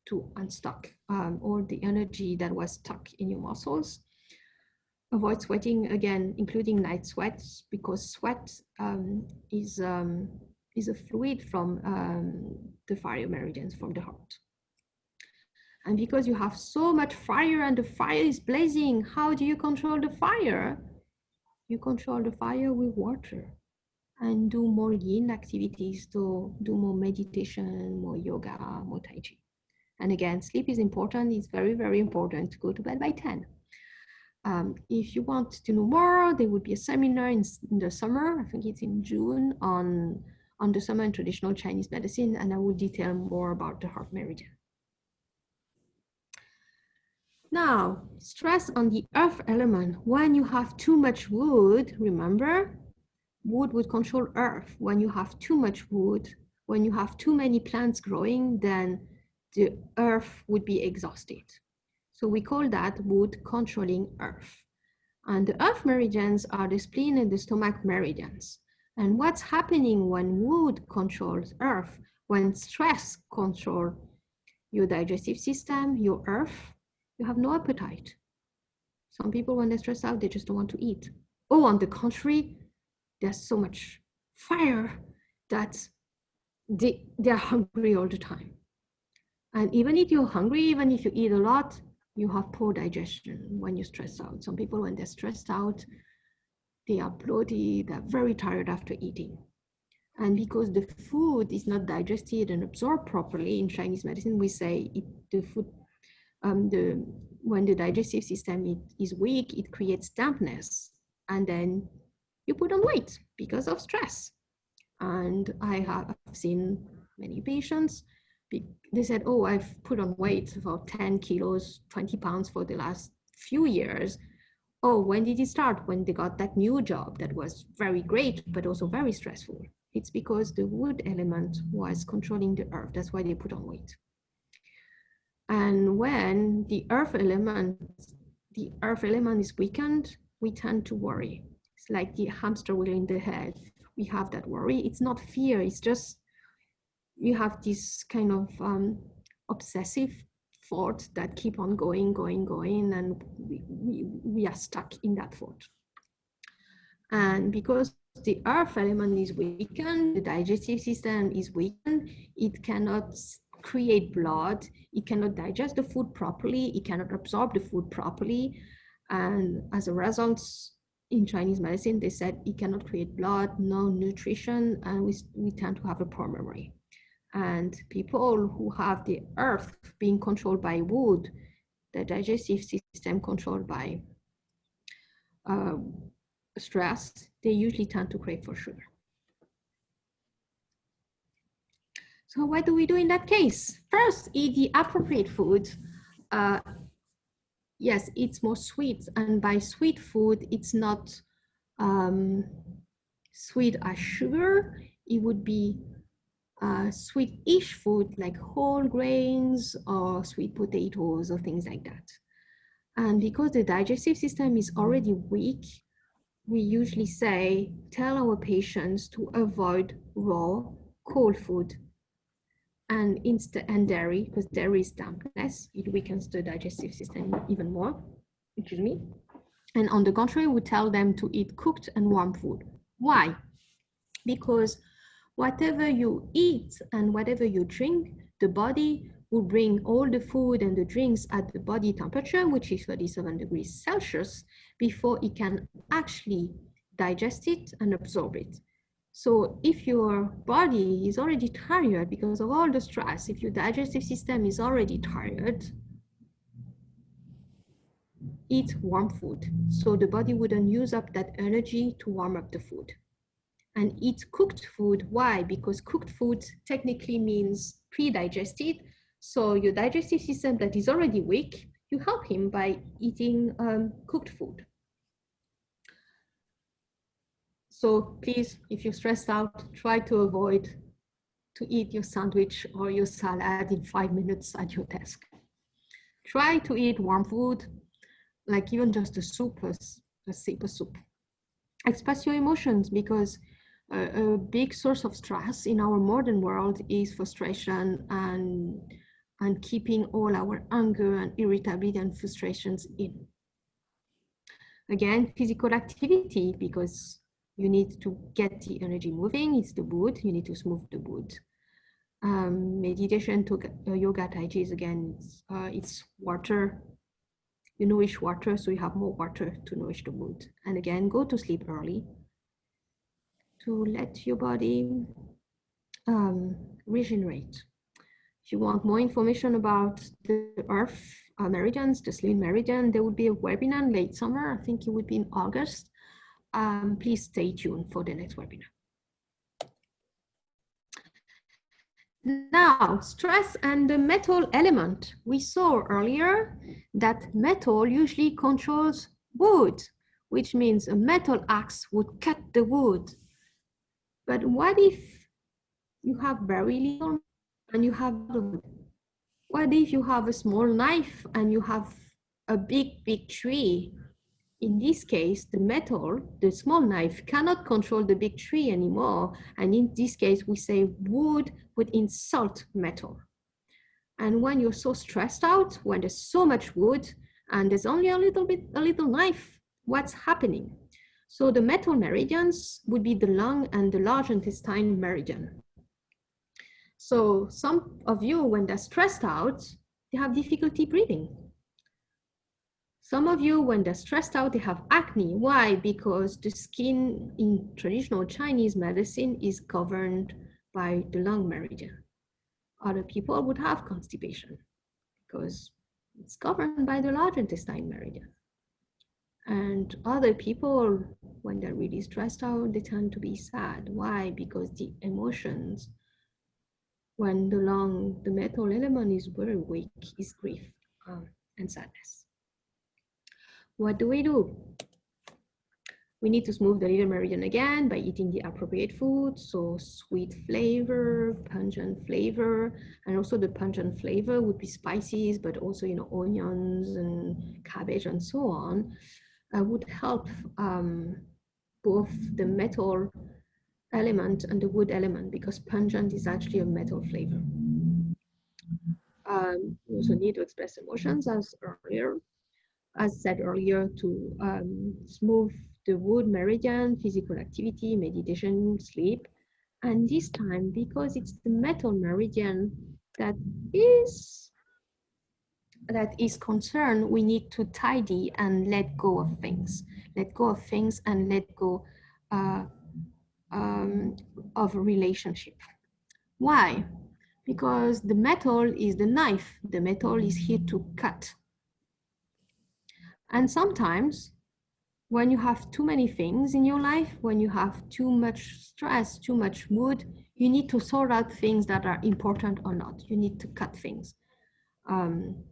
to unstuck all the energy that was stuck in your muscles. Avoid sweating, again, including night sweats, because sweat is a fluid from the fire meridians, from the heart. And because you have so much fire and the fire is blazing, how do you control the fire? You control the fire with water and do more yin activities, to do more meditation, more yoga, more tai chi. And again, sleep is important. It's very, very important to go to bed by 10. If you want to know more, there would be a seminar in the summer, I think it's in June, on the summer in traditional Chinese medicine, and I will detail more about the heart meridian. Now, stress on the earth element. When you have too much wood, remember, wood would control earth. When you have too much wood, when you have too many plants growing, then the earth would be exhausted. So we call that wood controlling earth. And the earth meridians are the spleen and the stomach meridians. And what's happening when wood controls earth, when stress controls your digestive system, your earth, you have no appetite. Some people, when they're stressed out, they just don't want to eat. Oh, on the contrary, there's so much fire that they're hungry all the time. And even if you're hungry, even if you eat a lot, you have poor digestion when you're stressed out. Some people, when they're stressed out, they are bloated, they're very tired after eating. And because the food is not digested and absorbed properly, in Chinese medicine, we say the food, when the digestive system is weak, it creates dampness. And then you put on weight because of stress. And I have seen many patients, they said, oh, I've put on weight about 10 kilos, 20 pounds for the last few years. Oh, when did it start? When they got that new job that was very great, but also very stressful. It's because the wood element was controlling the earth. That's why they put on weight. And when the earth element is weakened, we tend to worry. It's like the hamster wheel in the head. We have that worry. It's not fear. It's just you have this kind of obsessive thought that keep on going, and we are stuck in that thought. And because the earth element is weakened, the digestive system is weakened, it cannot create blood, it cannot digest the food properly, it cannot absorb the food properly. And as a result, in Chinese medicine, they said it cannot create blood, no nutrition, and we tend to have a poor memory. And people who have the earth being controlled by wood, the digestive system controlled by stress, they usually tend to crave for sugar. So what do we do in that case? First, eat the appropriate food. Yes, it's more sweet, and by sweet food, it's not sweet as sugar. It would be sweet-ish food like whole grains or sweet potatoes or things like that. And because the digestive system is already weak, we usually tell our patients to avoid raw, cold food and dairy, because dairy is dampness. It weakens the digestive system even more. Excuse me. And on the contrary, we tell them to eat cooked and warm food. Why? Because whatever you eat and whatever you drink, the body will bring all the food and the drinks at the body temperature, which is 37 degrees Celsius, before it can actually digest it and absorb it. So if your body is already tired because of all the stress, if your digestive system is already tired, eat warm food. So the body wouldn't use up that energy to warm up the food. And eat cooked food. Why? Because cooked food technically means pre-digested. So your digestive system that is already weak, you help him by eating cooked food. So please, if you're stressed out, try to avoid to eat your sandwich or your salad in 5 minutes at your desk. Try to eat warm food, like even just a soup, a sip of soup. Express your emotions, because a big source of stress in our modern world is frustration and keeping all our anger and irritability and frustrations in. Again, physical activity, because you need to get the energy moving. It's the wood, you need to smooth the wood. Meditation, yoga, tai chi is again, it's water. You nourish water, so you have more water to nourish the wood. And again, go to sleep early to let your body regenerate. If you want more information about the Earth meridians, the sleep meridian, there will be a webinar in late summer. I think it would be in August. Please stay tuned for the next webinar. Now, stress and the metal element. We saw earlier that metal usually controls wood, which means a metal axe would cut the wood. But what if you have very little and you have wood? What if you have a small knife and you have a big tree? In this case, the metal, the small knife, cannot control the big tree anymore. And in this case, we say wood would insult metal. And when you're so stressed out, when there's so much wood and there's only a little knife, what's happening? So the metal meridians would be the lung and the large intestine meridian. So some of you, when they're stressed out, they have difficulty breathing. Some of you, when they're stressed out, they have acne. Why? Because the skin in traditional Chinese medicine is governed by the lung meridian. Other people would have constipation because it's governed by the large intestine meridian. And other people, when they're really stressed out, they tend to be sad. Why? Because the emotions, when the metal element is very weak, is grief and sadness. What do? We need to smooth the little meridian again by eating the appropriate food. So sweet flavor, pungent flavor, and also the pungent flavor would be spices, but also, onions and cabbage and so on, would help both the metal element and the wood element, because pungent is actually a metal flavor. We also need to express emotions as said earlier, to smooth the wood meridian, physical activity, meditation, sleep. And this time, because it's the metal meridian that is concerned, we need to tidy and let go of things. Let go of things and let go of a relationship. Why? Because the metal is the knife. The metal is here to cut. And sometimes when you have too many things in your life, when you have too much stress, too much mood, you need to sort out things that are important or not. You need to cut things. Um,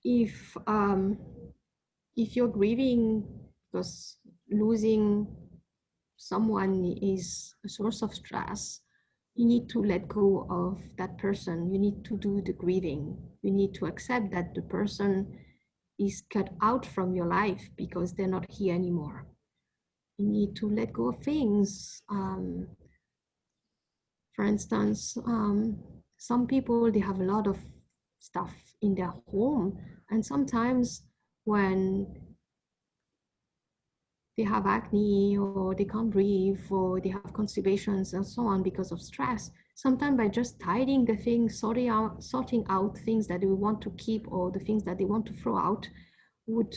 if um, if you're grieving because losing someone is a source of stress, you need to let go of that person. You need to do the grieving. You need to accept that the person is cut out from your life because they're not here anymore. You need to let go of things. For instance, some people, they have a lot of stuff in their home, and sometimes when they have acne or they can't breathe or they have constipations and so on because of stress, sometimes by just tidying the things, sorting out things that they want to keep or the things that they want to throw out would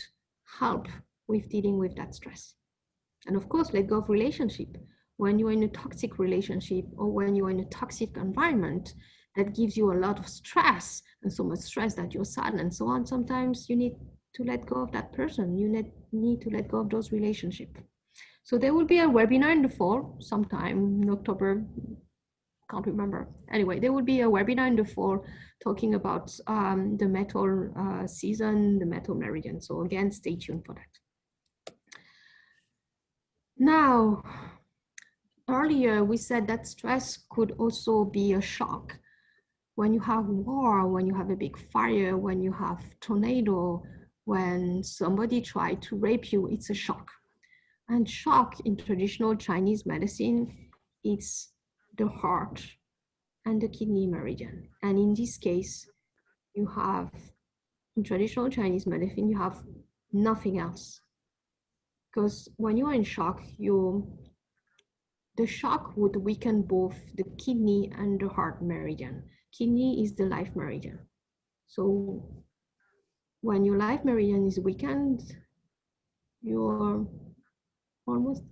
help with dealing with that stress. And of course, let go of relationship. When you're in a toxic relationship or when you're in a toxic environment that gives you a lot of stress and so much stress that you're sad and so on, sometimes you need to let go of that person. You need to let go of those relationships. So there will be a webinar in the fall, sometime in October, can't remember. Anyway, there will be a webinar in the fall talking about the metal season, the metal meridian. So again, stay tuned for that. Now, earlier we said that stress could also be a shock. When you have war, when you have a big fire, when you have tornado, when somebody tried to rape you, it's a shock. And shock in traditional Chinese medicine, it's the heart and the kidney meridian. And in this case, you have, in traditional Chinese medicine, you have nothing else. Because when you are in shock, the shock would weaken both the kidney and the heart meridian. Kidney is the life meridian. So when your life meridian is weakened, you're almost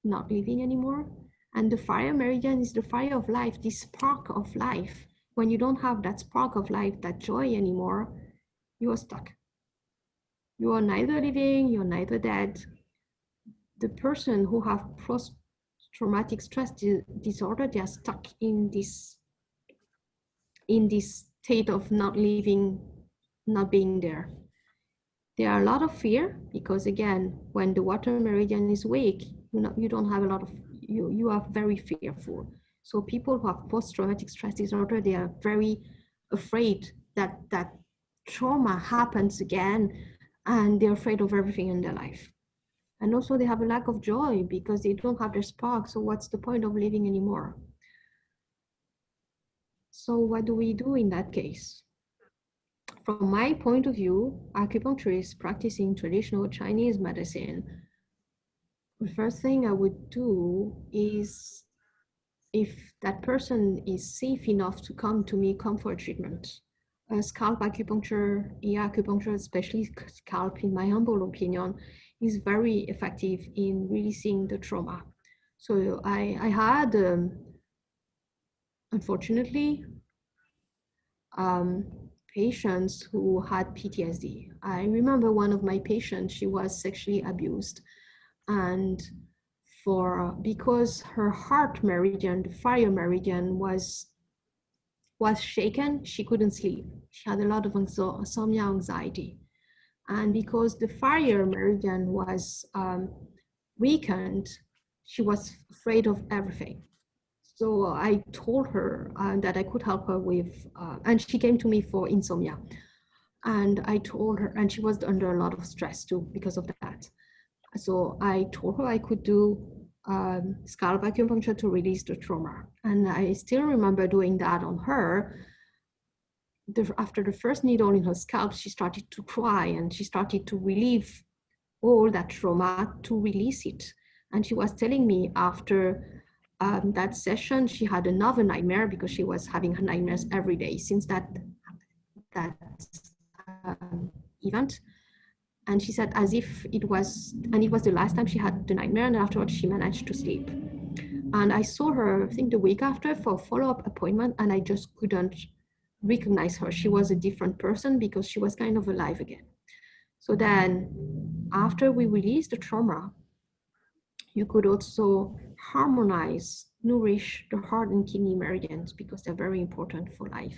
not living anymore. And the fire meridian is the fire of life, this spark of life. When you don't have that spark of life, that joy anymore, you are stuck. You are neither living, you're neither dead. The person who have post-traumatic stress disorder, they are stuck in this state of not living, not being there. There are a lot of fear because again, when the water meridian is weak, you don't have a lot of, you are very fearful. So people who have post-traumatic stress disorder, they are very afraid that that trauma happens again, and they're afraid of everything in their life. And also they have a lack of joy because they don't have their spark. So what's the point of living anymore? So what do we do in that case? From my point of view, acupuncturists practicing traditional Chinese medicine, the first thing I would do is, if that person is safe enough to come to me, come for a treatment. Scalp acupuncture, ear acupuncture, especially scalp, in my humble opinion, is very effective in releasing the trauma. So I had, unfortunately, patients who had PTSD. I remember one of my patients, she was sexually abused, and because her heart meridian, the fire meridian, was shaken, she couldn't sleep. She had a lot of insomnia, anxiety. And because the fire meridian was weakened, she was afraid of everything. So I told her that I could help her with, and she came to me for insomnia. And I told her, and she was under a lot of stress too because of that. So I told her I could do scalp acupuncture to release the trauma. And I still remember doing that on her. After the first needle in her scalp, she started to cry and she started to relieve all that trauma, to release it. And she was telling me after that session, she had another nightmare because she was having her nightmares every day since that event. And she said as if it was the last time she had the nightmare, and afterwards she managed to sleep. And I saw her, I think the week after, for a follow-up appointment, and I just couldn't recognize her. She was a different person because she was kind of alive again. So then after we release the trauma, you could also harmonize, nourish the heart and kidney meridians because they're very important for life.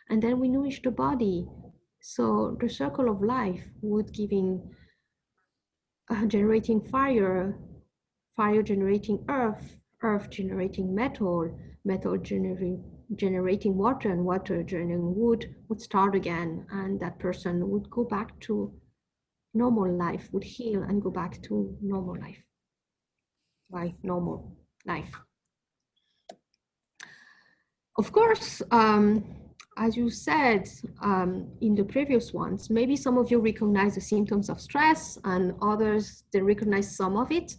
And then we nourish the body. So the circle of life would giving, generating fire, fire generating earth, earth generating metal, metal generating water, and water generating wood would start again. And that person would go back to normal life, would heal and go back to normal life. Normal life. Of course, as you said in the previous ones, maybe some of you recognize the symptoms of stress and others, they recognize some of it.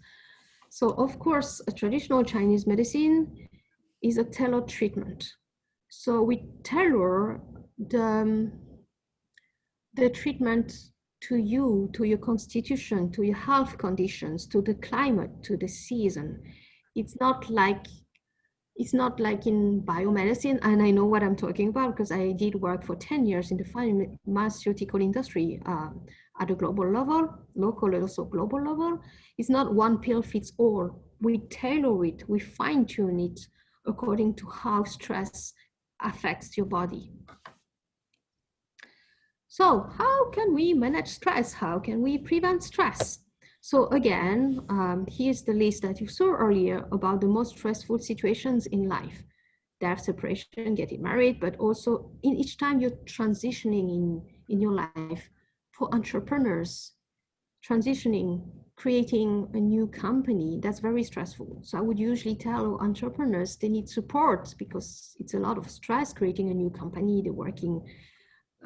So of course, a traditional Chinese medicine is a tailored treatment. So we tailor the treatment to you, to your constitution, to your health conditions, to the climate, to the season. It's not like in biomedicine, and I know what I'm talking about because I did work for 10 years in the pharmaceutical industry at a global level, local and also global level. It's not one pill fits all. We tailor it, we fine tune it according to how stress affects your body. So how can we manage stress? How can we prevent stress? So again, here's the list that you saw earlier about the most stressful situations in life. Death, separation, getting married, but also in each time you're transitioning in your life. For entrepreneurs, transitioning, creating a new company, that's very stressful. So I would usually tell entrepreneurs they need support because it's a lot of stress creating a new company. They're working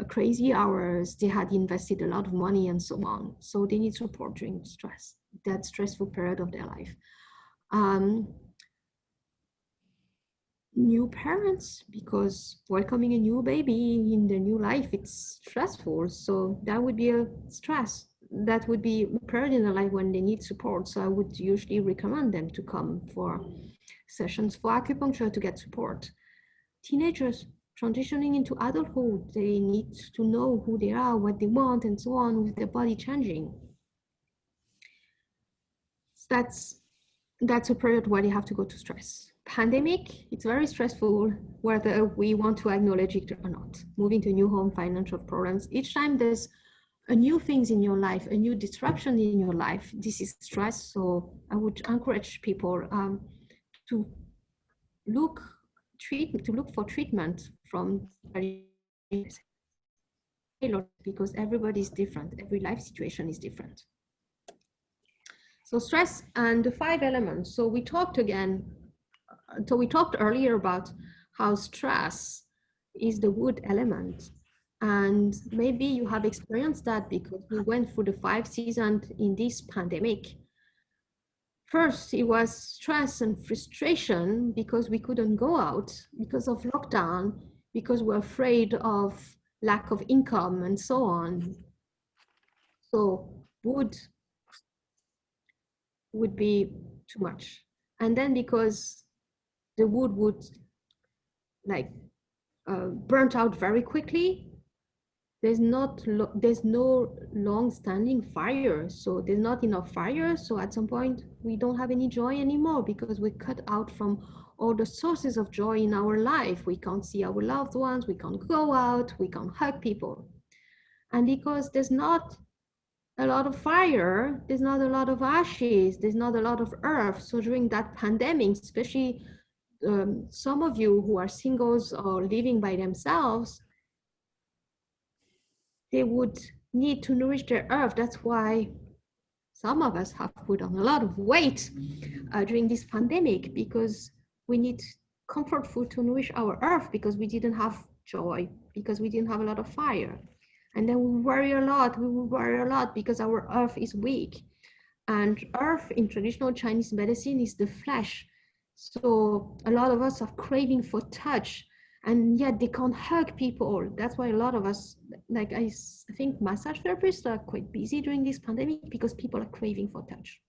crazy hours, they had invested a lot of money and so on. So they need support during stress, that stressful period of their life. New parents, because welcoming a new baby in the new life, it's stressful. So that would be a stress. That would be a period in their life when they need support. So I would usually recommend them to come for sessions for acupuncture to get support. Teenagers, transitioning into adulthood, they need to know who they are, what they want, and so on, with their body changing. So that's a period where they have to go to stress. Pandemic, it's very stressful, whether we want to acknowledge it or not. Moving to a new home, financial problems. Each time there's a new things in your life, a new disruption in your life, this is stress. So I would encourage people to look for treatment from because everybody is different, every life situation is different. So stress and the 5 elements. So we talked earlier about how stress is the wood element, and maybe you have experienced that because we went through the 5 seasons in this pandemic. First, it was stress and frustration because we couldn't go out because of lockdown, because we're afraid of lack of income and so on. So wood would be too much. And then because the wood would burnt out very quickly, there's no long-standing fire, so there's not enough fire. So at some point we don't have any joy anymore because we're cut out from all the sources of joy in our life. We can't see our loved ones, we can't go out, we can't hug people. And because there's not a lot of fire, there's not a lot of ashes, there's not a lot of earth. So during that pandemic, especially some of you who are singles or living by themselves, they would need to nourish their earth. That's why some of us have put on a lot of weight during this pandemic, because we need comfort food to nourish our earth, because we didn't have joy, because we didn't have a lot of fire. And then we worry a lot because our earth is weak. And earth in traditional Chinese medicine is the flesh. So a lot of us are craving for touch, and yet they can't hug people. That's why a lot of us, like I think massage therapists are quite busy during this pandemic because people are craving for touch.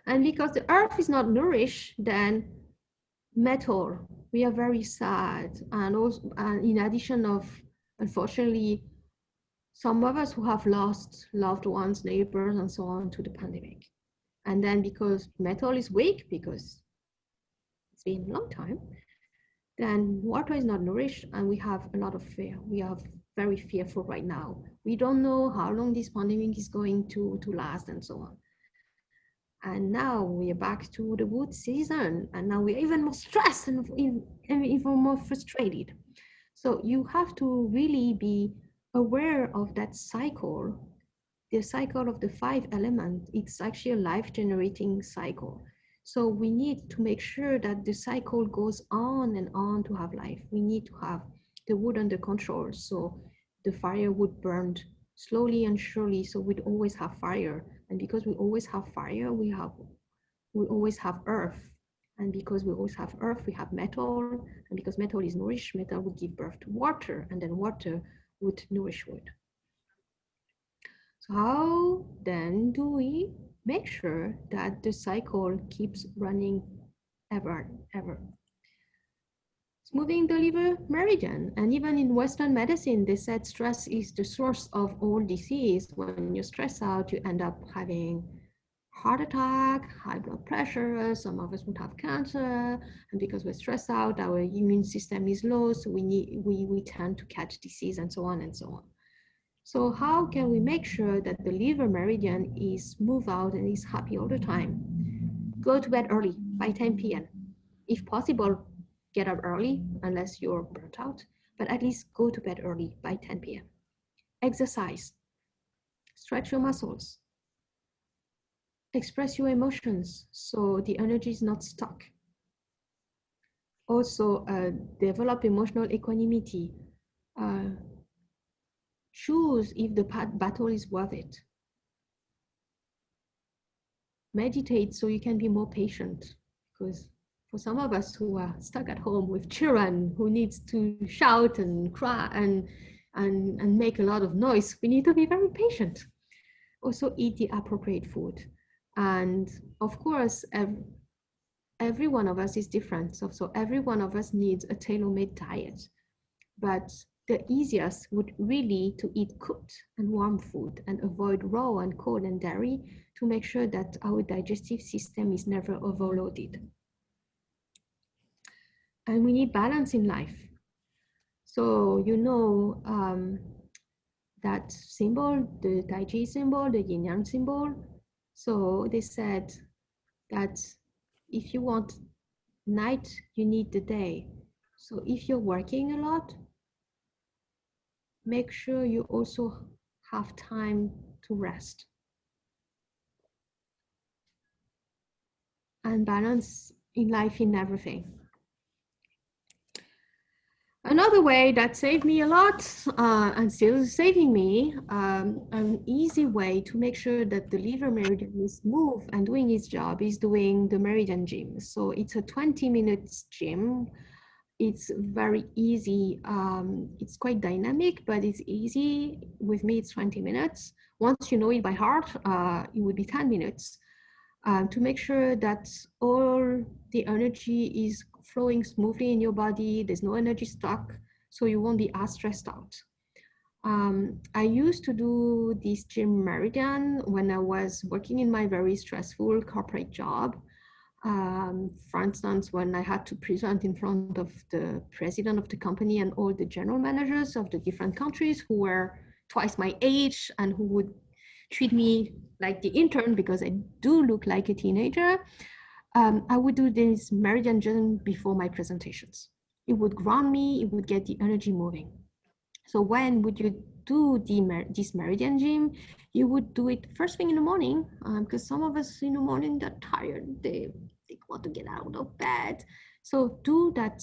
And because the earth is not nourished, then metal, we are very sad. And also, in addition of, unfortunately, Some of us who have lost loved ones, neighbors, and so on to the pandemic. And then because metal is weak, because it's been a long time, then water is not nourished and we have a lot of fear. We are very fearful right now. We don't know how long this pandemic is going to last and so on. And now we are back to the wood season, and now we're even more stressed and even more frustrated. So you have to really be aware of that cycle. The cycle of the 5 elements, it's actually a life-generating cycle. So we need to make sure that the cycle goes on and on to have life. We need to have the wood under control. So the fire would burn slowly and surely. So we'd always have fire. And because we always have fire, we always have earth. And because we always have earth, we have metal. And because metal is nourished, metal would give birth to water. And then water would nourish wood. So how then do we make sure that the cycle keeps running ever? Smoothing the liver meridian. And even in Western medicine, they said stress is the source of all disease. When you stress out, you end up having heart attack, high blood pressure. Some of us would have cancer. And because we're stressed out, our immune system is low. So we tend to catch disease and so on and so on. So how can we make sure that the liver meridian is smooth out and is happy all the time? Go to bed early by 10 p.m. If possible, get up early unless you're burnt out, but at least go to bed early by 10 p.m. Exercise, stretch your muscles, express your emotions so the energy is not stuck. Also, develop emotional equanimity. Choose if the battle is worth it. Meditate so you can be more patient, because for some of us who are stuck at home with children who needs to shout and cry and make a lot of noise, we need to be very patient. Also eat the appropriate food. And of course, every one of us is different. So every one of us needs a tailor-made diet. But the easiest would really to eat cooked and warm food and avoid raw and cold and dairy to make sure that our digestive system is never overloaded. And we need balance in life. So you know that symbol, the Tai Chi symbol, the Yin Yang symbol. So they said that if you want night, you need the day. So if you're working a lot, make sure you also have time to rest. And balance in life in everything. Another way that saved me a lot and still saving me, an easy way to make sure that the liver meridian is smooth and doing its job is doing the Meridian Gym. So it's a 20-minute gym. It's very easy. It's quite dynamic, but it's easy. With me, it's 20 minutes. Once you know it by heart, it would be 10 minutes. To make sure that all the energy is flowing smoothly in your body, there's no energy stuck, so you won't be as stressed out. I used to do this gym Meridian when I was working in my very stressful corporate job. For instance, when I had to present in front of the president of the company and all the general managers of the different countries who were twice my age and who would treat me like the intern because I do look like a teenager, I would do this Meridian Gym before my presentations. It would ground me, it would get the energy moving. So when would you do this Meridian Gym? You would do it first thing in the morning, because some of us in the morning, they're tired, they want to get out of bed. So do that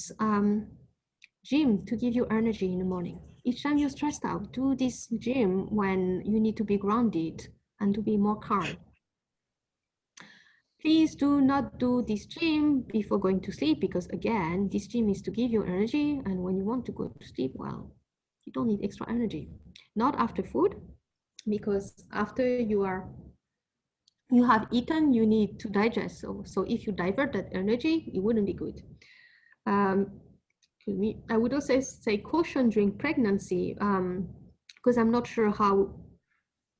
gym to give you energy in the morning. Each time you're stressed out, do this gym when you need to be grounded and to be more calm. Please do not do this gym before going to sleep, because again, this gym is to give you energy, and when you want to go to sleep, well, you don't need extra energy. Not after food, because after you have eaten, you need to digest. So if you divert that energy, it wouldn't be good. I would also say caution during pregnancy. because I'm not sure how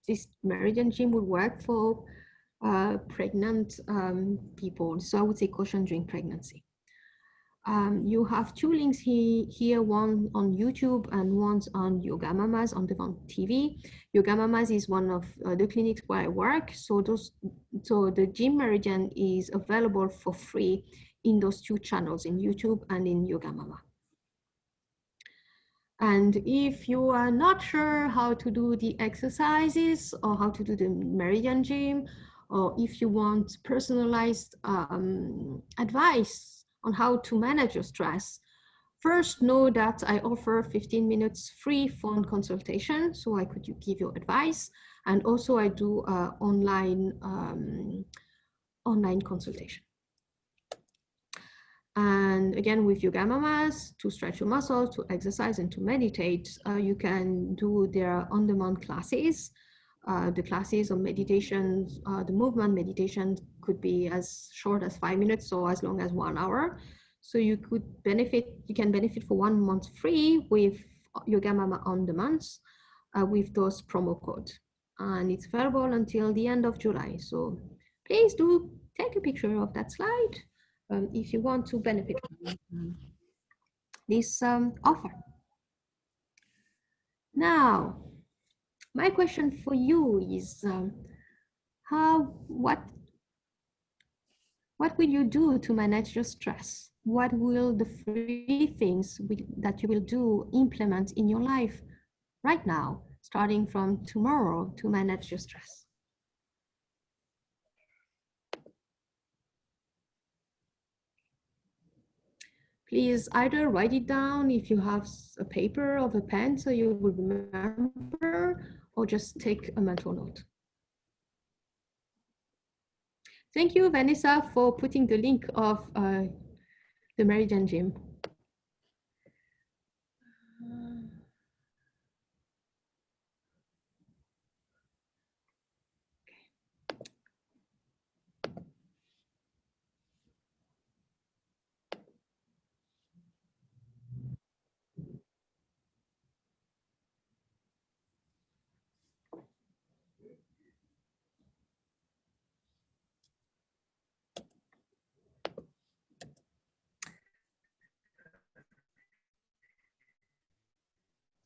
this Meridian Gym would work for pregnant people. So I would say caution during pregnancy. You have two links here, one on YouTube and one on Yoga Mamas on the TV. Yoga Mamas is one of the clinics where I work. So the Gym Meridian is available for free in those two channels, in YouTube and in Yoga Mama. And if you are not sure how to do the exercises or how to do the Meridian Gym, or if you want personalized advice on how to manage your stress, first know that I offer 15 minutes free phone consultation, so I could give you advice. And also I do online consultation. And again, with Yoga Mamas, to stretch your muscles, to exercise and to meditate, you can do their on-demand classes. The classes on meditations, the movement meditation could be as short as 5 minutes or as long as 1 hour. So you can benefit for 1 month free with Yoga Mama on demand with those promo codes. And it's available until the end of July. So please do take a picture of that slide if you want to benefit from this offer. Now, my question for you is, what will you do to manage your stress? What will the 3 things that you will do implement in your life right now, starting from tomorrow, to manage your stress? Please either write it down if you have a paper or a pen so you will remember, or just take a mental note. Thank you, Vanessa, for putting the link of the Meridian Gym.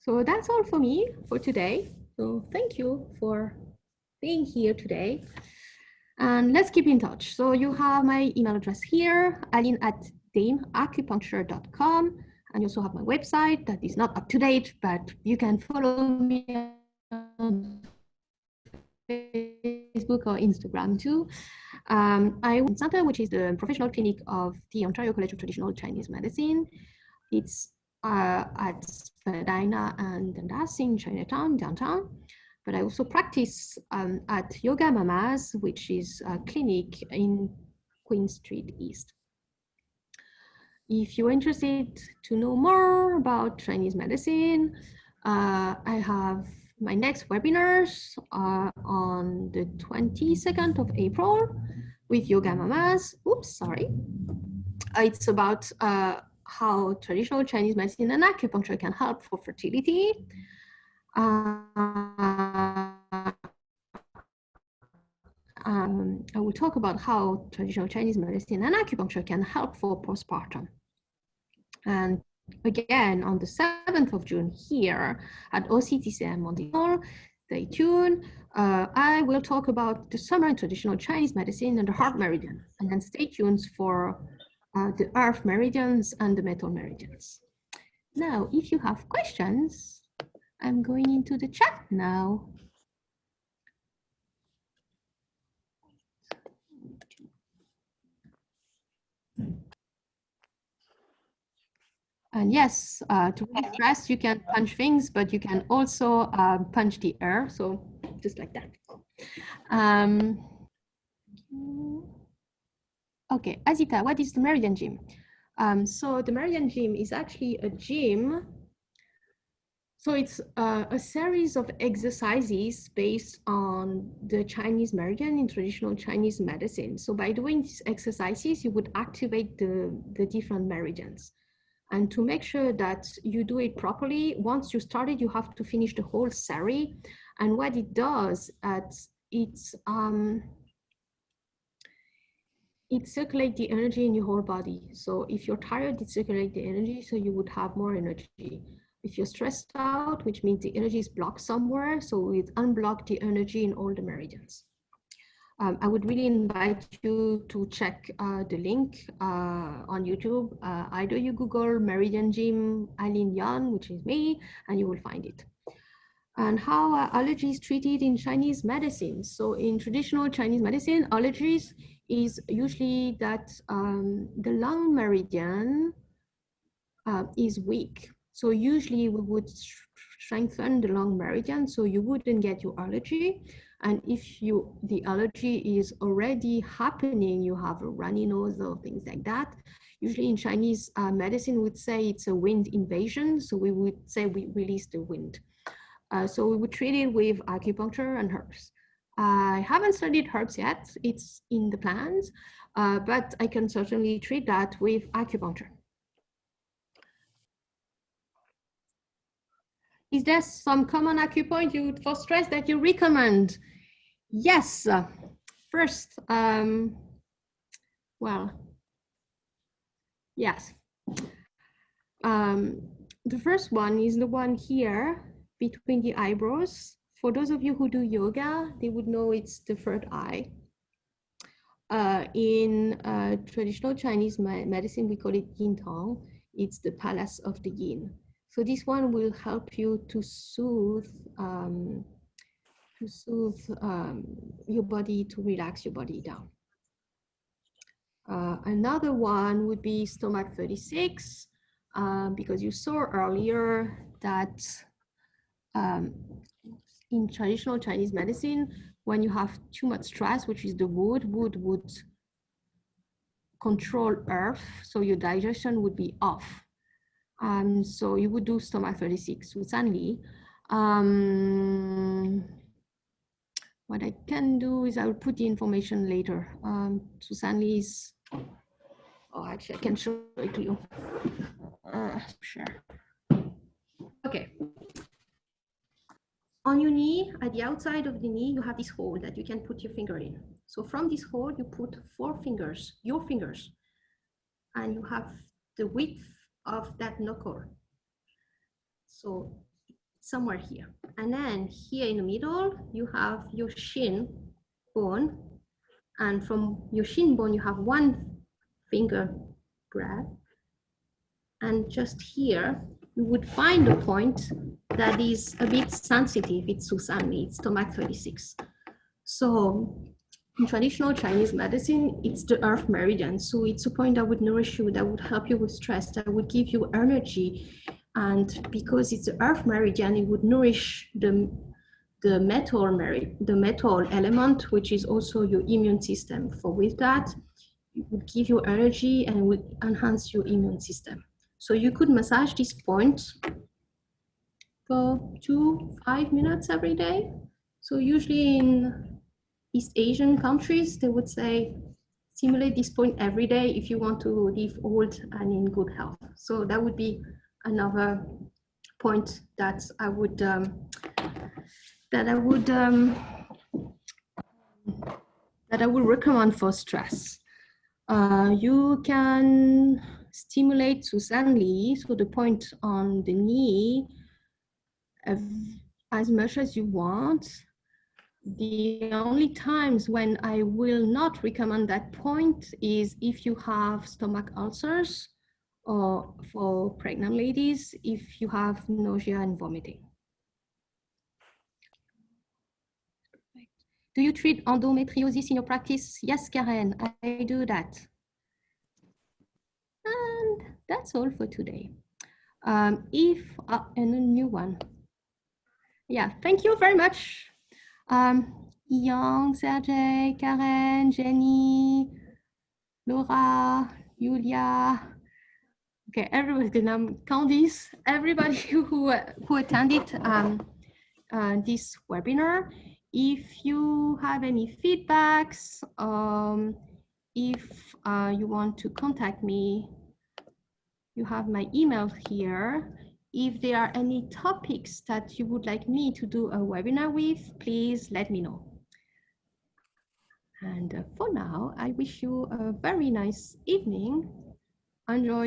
So that's all for me for today. So thank you for being here today. And let's keep in touch. So you have my email address here, aline@dameacupuncture.com. And you also have my website that is not up to date, but you can follow me on Facebook or Instagram too. I run Center, which is the professional clinic of the Ontario College of Traditional Chinese Medicine. It's at Spadina and Dundas in Chinatown, downtown. But I also practice at Yoga Mamas, which is a clinic in Queen Street East. If you're interested to know more about Chinese medicine, I have my next webinars on the 22nd of April with Yoga Mamas. Oops, sorry. It's about how traditional Chinese medicine and acupuncture can help for fertility. I will talk about how traditional Chinese medicine and acupuncture can help for postpartum. And again, on the 7th of June here at OCTCM Montreal, stay tuned. I will talk about the summer in traditional Chinese medicine and the heart meridian. And then stay tuned for the earth meridians and the metal meridians. Now, if you have questions, I'm going into the chat now. And yes, to relieve stress, you can punch things, but you can also punch the air. So just like that. Okay, Azita, what is the Meridian Gym? So the Meridian Gym is actually a gym. So it's a series of exercises based on the Chinese meridian in traditional Chinese medicine. So by doing these exercises, you would activate the different meridians. And to make sure that you do it properly, once you started, you have to finish the whole series. And what it does, it circulates the energy in your whole body. So if you're tired, it circulates the energy, so you would have more energy. If you're stressed out, which means the energy is blocked somewhere, so it unblocks the energy in all the meridians. I would really invite you to check the link on YouTube. Either you Google Meridian Gym, Aline Yon, which is me, and you will find it. And how allergy is treated in Chinese medicine. So in traditional Chinese medicine, allergies is usually that the lung meridian is weak. So usually we would strengthen the lung meridian so you wouldn't get your allergy. And if the allergy is already happening, you have a runny nose or things like that. Usually in Chinese medicine, we would say it's a wind invasion. So we would say we release the wind. So we would treat it with acupuncture and herbs. I haven't studied herbs yet. It's in the plans, but I can certainly treat that with acupuncture. Is there some common acupoint for stress that you recommend? Yes. First, well, yes. The first one is the one here between the eyebrows. For those of you who do yoga, they would know it's the third eye. In traditional Chinese medicine, we call it Gintang. It's the palace of the yin. So this one will help you to soothe your body, to relax your body down. Another one would be stomach 36, because you saw earlier that in traditional Chinese medicine, when you have too much stress, which is the wood would control earth, so your digestion would be off. So you would do stomach 36 with Sanli. What I can do is I will put the information later. Susanli is, oh, actually I can show it to you. Sure. Okay. On your knee, at the outside of the knee, you have this hole that you can put your finger in. So from this hole, you put 4 fingers, your fingers, and you have the width of that knuckle. So somewhere here. And then here in the middle, you have your shin bone. And from your shin bone, you have 1 finger grab. And just here, you would find a point that is a bit sensitive. It's Susanli, it's stomach 36. So in traditional Chinese medicine, it's the earth meridian. So it's a point that would nourish you, that would help you with stress, that would give you energy. And because it's the earth meridian, it would nourish the metal element, which is also your immune system. For with that, it would give you energy and it would enhance your immune system. So you could massage this point for 2-5 minutes every day. So usually in East Asian countries, they would say, stimulate this point every day if you want to live old and in good health. So that would be another point that I would recommend for stress. You can stimulate Susanli, so the point on the knee, as much as you want. The only times when I will not recommend that point is if you have stomach ulcers, or for pregnant ladies, if you have nausea and vomiting. Do you treat endometriosis in your practice? Yes, Karen, I do that. And that's all for today. And a new one. Yeah, thank you very much. Young, Sergey, Karen, Jenny, Laura, Julia. Okay, everybody, Candice, everybody who attended this webinar. If you have any feedbacks, if you want to contact me, You have my email here. If there are any topics that you would like me to do a webinar with, please let me know. And for now, I wish you a very nice evening. Enjoy